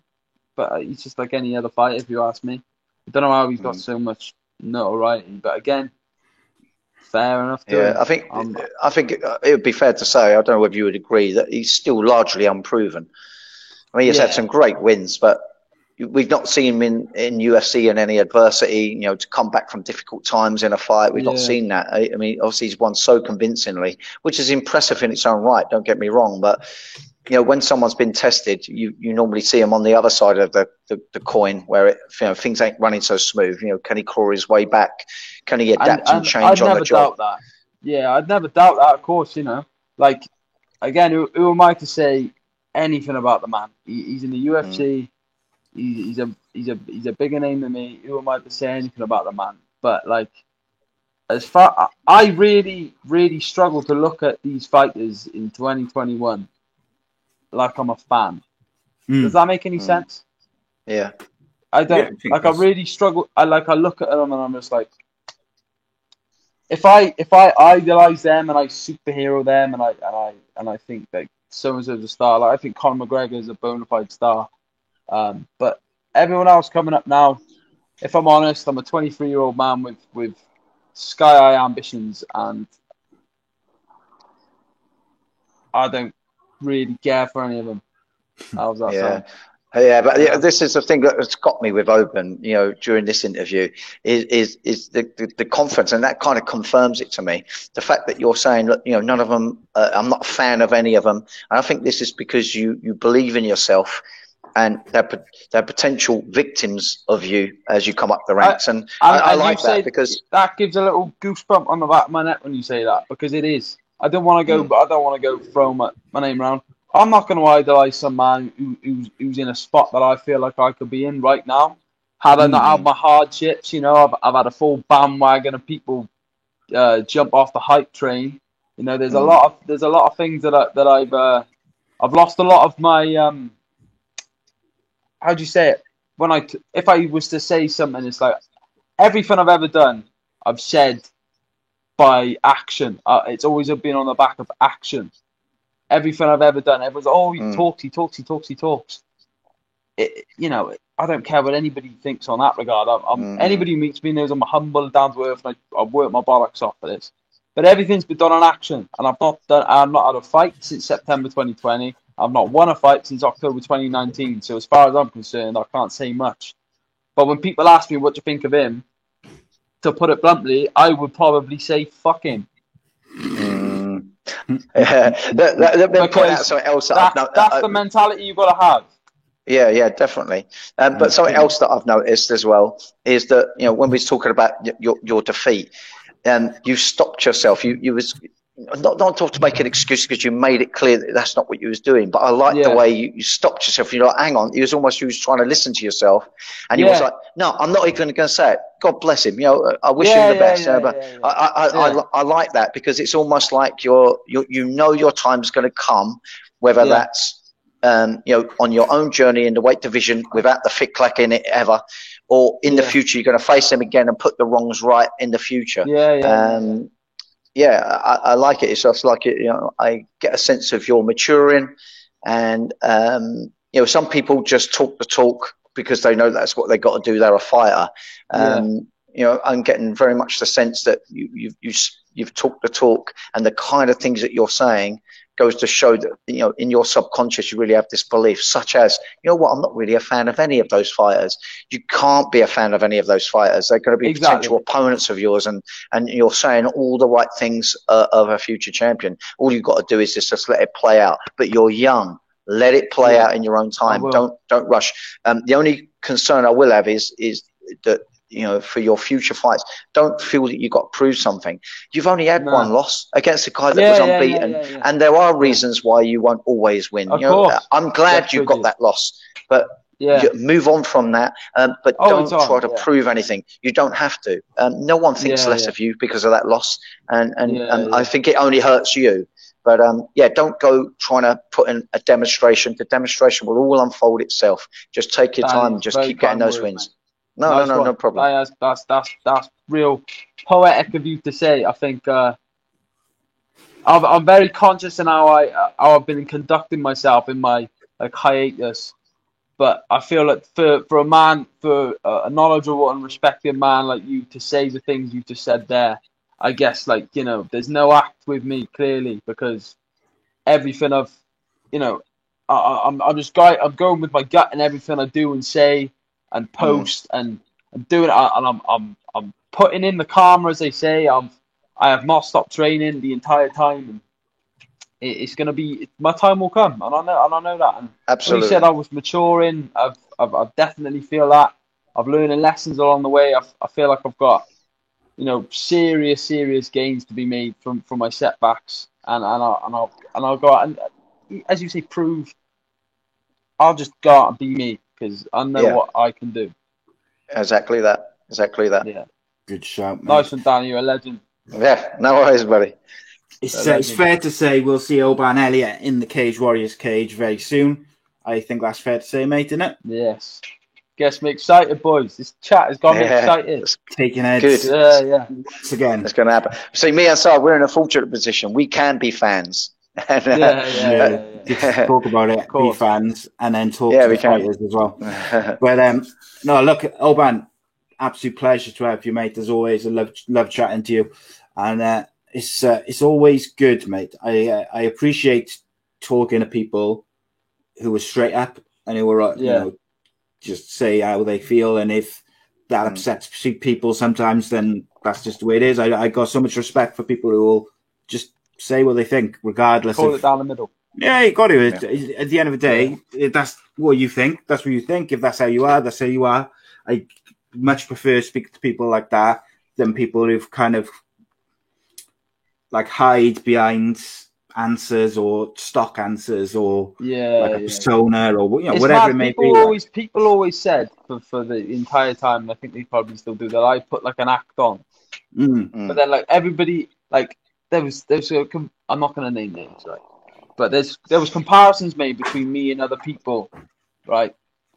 But he's just like any other fighter, if you ask me. I don't know how he's got so much notoriety, but again, fair enough. I think it would be fair to say, I don't know whether you would agree, that he's still largely unproven. I mean, he's had some great wins, but we've not seen him in UFC in any adversity, you know, to come back from difficult times in a fight. We've not seen that. I mean, obviously he's won so convincingly, which is impressive in its own right, don't get me wrong, but you know, when someone's been tested, you normally see him on the other side of the coin, where things ain't running so smooth. You know, can he claw his way back? Can he adapt and change on the job? I'd never doubt that. Yeah, I'd never doubt that. Of course, you know, like again, who am I to say anything about the man? He's in the UFC. He's a bigger name than me. Who am I to say anything about the man? But like, I really, really struggle to look at these fighters in 2021 like I'm a fan. Does that make any sense? Yeah. I don't I really struggle. I look at them and I'm just like, if I idolize them and I superhero them and I think that so and so's a star, like I think Conor McGregor is a bona fide star. But everyone else coming up now, if I'm honest, I'm a 23-year-old man with sky high ambitions, and I don't really care for any of them. How's that sound? Yeah, but this is the thing that's got me with Oban, you know, during this interview is the confidence, and that kind of confirms it to me. The fact that you're saying, look, you know, none of them, I'm not a fan of any of them, and I think this is because you believe in yourself, and they're potential victims of you as you come up the ranks, and I like that, because that gives a little goosebump on the back of my neck when you say that, because it is. I don't want to go throw my name around. I'm not going to idolize some man who's in a spot that I feel like I could be in right now. Had I not had my hardships, you know, I've had a full bandwagon of people jump off the hype train. You know, there's a lot of things that I've lost a lot of my how do you say it? If I was to say something, it's like everything I've ever done, I've said by action. It's always been on the back of action. Everything I've ever done, everyone's he talks. You know, I don't care what anybody thinks on that regard. Anybody who meets me knows I'm a humble, down to earth, and I've worked my bollocks off for this. But everything's been done on action, and I've not had a fight since September 2020. I've not won a fight since October 2019. So as far as I'm concerned, I can't say much. But when people ask me what you think of him, to put it bluntly, I would probably say fuck him. That's the mentality you've got to have. Yeah, definitely. But something else that I've noticed as well is that, you know, when we was talking about your defeat, you stopped yourself. You was not to make an excuse, because you made it clear that that's not what you was doing. But I like the way you stopped yourself. You're like, hang on. You was trying to listen to yourself, and you was like, no, I'm not even going to say it. God bless him. You know, I wish him the best. I like that, because it's almost like you know your time's going to come, whether that's you know, on your own journey in the weight division without the fit clack in it ever, or in the future you're going to face him again and put the wrongs right in the future. I like it. It's just like it. You know, I get a sense of your maturing, and you know, some people just talk the talk because they know that's what they got to do. They're a fighter. You know, I'm getting very much the sense that you've talked the talk, and the kind of things that you're saying goes to show that, you know, in your subconscious you really have this belief, such as, you know what, I'm not really a fan of any of those fighters. You can't be a fan of any of those fighters. They're going to be potential opponents of yours, and you're saying all the right things of a future champion. All you've got to do is just let it play out. But you're young. Let it play out in your own time. Don't rush. The only concern I will have is that for your future fights. Don't feel that you've got to prove something. You've only had one loss against a guy that was unbeaten, and there are reasons why you won't always win. I'm glad you got that loss, but move on from that. But don't try to prove anything. You don't have to. No one thinks less of you because of that loss, and I think it only hurts you. But don't go trying to put in a demonstration. The demonstration will all unfold itself. Just take your time and just keep getting those wins. No problem. That's real poetic of you to say. I think I'm very conscious in how I've been conducting myself in my hiatus. But I feel like for a man, for a knowledgeable and respected man like you to say the things you just said there, I guess there's no act with me clearly, because everything I'm going with my gut and everything I do and say and post and I'm doing it, and I'm putting in the karma, as they say. I have not stopped training the entire time, and it's going to be, my time will come, and I know that. And absolutely. When you said I was maturing, I definitely feel that. I've learned lessons along the way. I feel like I've got serious gains to be made from my setbacks, and I'll go out and, as you say, prove. I'll just go out and be me, because I know what I can do. Exactly that. Yeah. Good shout, man. Nice one, Danny. You're a legend. Yeah, no worries, buddy. It's fair to say we'll see Oban Elliott in the Cage Warriors cage very soon. I think that's fair to say, mate, isn't it? Yes. Gets me excited, boys. This chat has got me excited. It's taking heads. Good. Yeah. Once again. It's going to happen. See, me and Sal, we're in a fortunate position. We can be fans. Talk about it, be fans, and then talk to the fighters as well. But no, look, Oban, absolute pleasure to have you, mate. As always, I love chatting to you, and it's always good, mate. I appreciate talking to people who are straight up and who are just say how they feel, and if that upsets people sometimes, then that's just the way it is. I got so much respect for people who will just say what they think, regardless. Call it down the middle. Yeah, you got to. At the end of the day, that's what you think. That's what you think. If that's how you are, that's how you are. I much prefer speaking to people like that than people who've kind of hide behind answers or stock answers or a persona or whatever it may be. People always said for the entire time, and I think they probably still do, that I put an act on. But then everybody there was I'm not going to name names, right? But there was comparisons made between me and other people, right?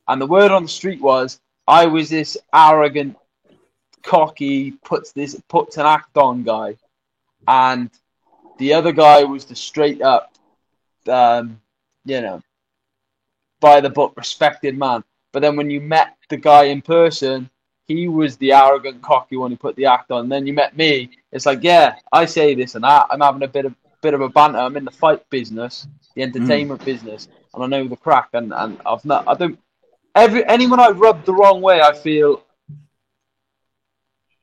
And the word on the street was I was this arrogant, cocky, puts an act on guy, and the other guy was the straight up, by the book, respected man. But then when you met the guy in person, he was the arrogant, cocky one who put the act on. And then you met me. It's I say this and that. I'm having a bit of a banter. I'm in the fight business, the entertainment business, and I know the crack. And anyone I rub the wrong way, I feel,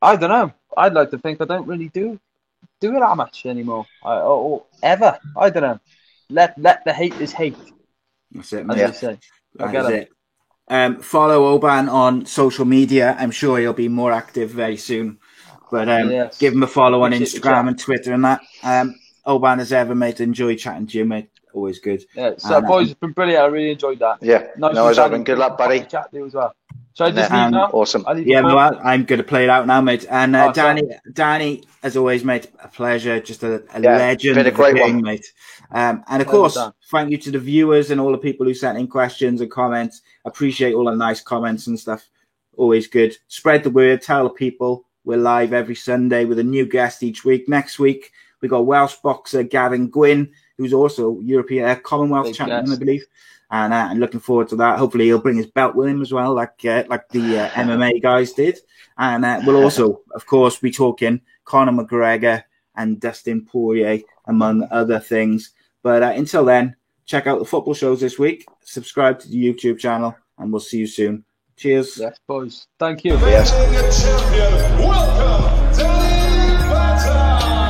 I don't know. I'd like to think I don't really do it that much anymore, or ever. I don't know. Let the haters hate. That's it, man. As they say. That is it. Follow Oban on social media. I'm sure he'll be more active very soon. But give him a follow on Instagram and Twitter and that. Oban, as ever, mate, enjoy chatting to you, mate. Always good. Yeah, so boys, it's been brilliant. I really enjoyed that. Yeah, nice Oban. Good luck, buddy. Chat to you as well. So I just leave now? Awesome. I'm going to play it out now, mate. And Danny, as always, mate, a pleasure. Just a legend. Been a great one, mate. And of course, thank you to the viewers and all the people who sent in questions and comments. Appreciate all the nice comments and stuff. Always good. Spread the word. Tell the people we're live every Sunday with a new guest each week. Next week, we got Welsh boxer Gavin Gwynn, who's also European Commonwealth champion, I believe. And looking forward to that. Hopefully, he'll bring his belt with him as well, like the MMA guys did. And we'll also, of course, be talking Conor McGregor and Dustin Poirier, among other things. But until then, check out the football shows this week. Subscribe to the YouTube channel, and we'll see you soon. Cheers. Yes, boys. Thank you. Yes. Welcome, Danny Batta.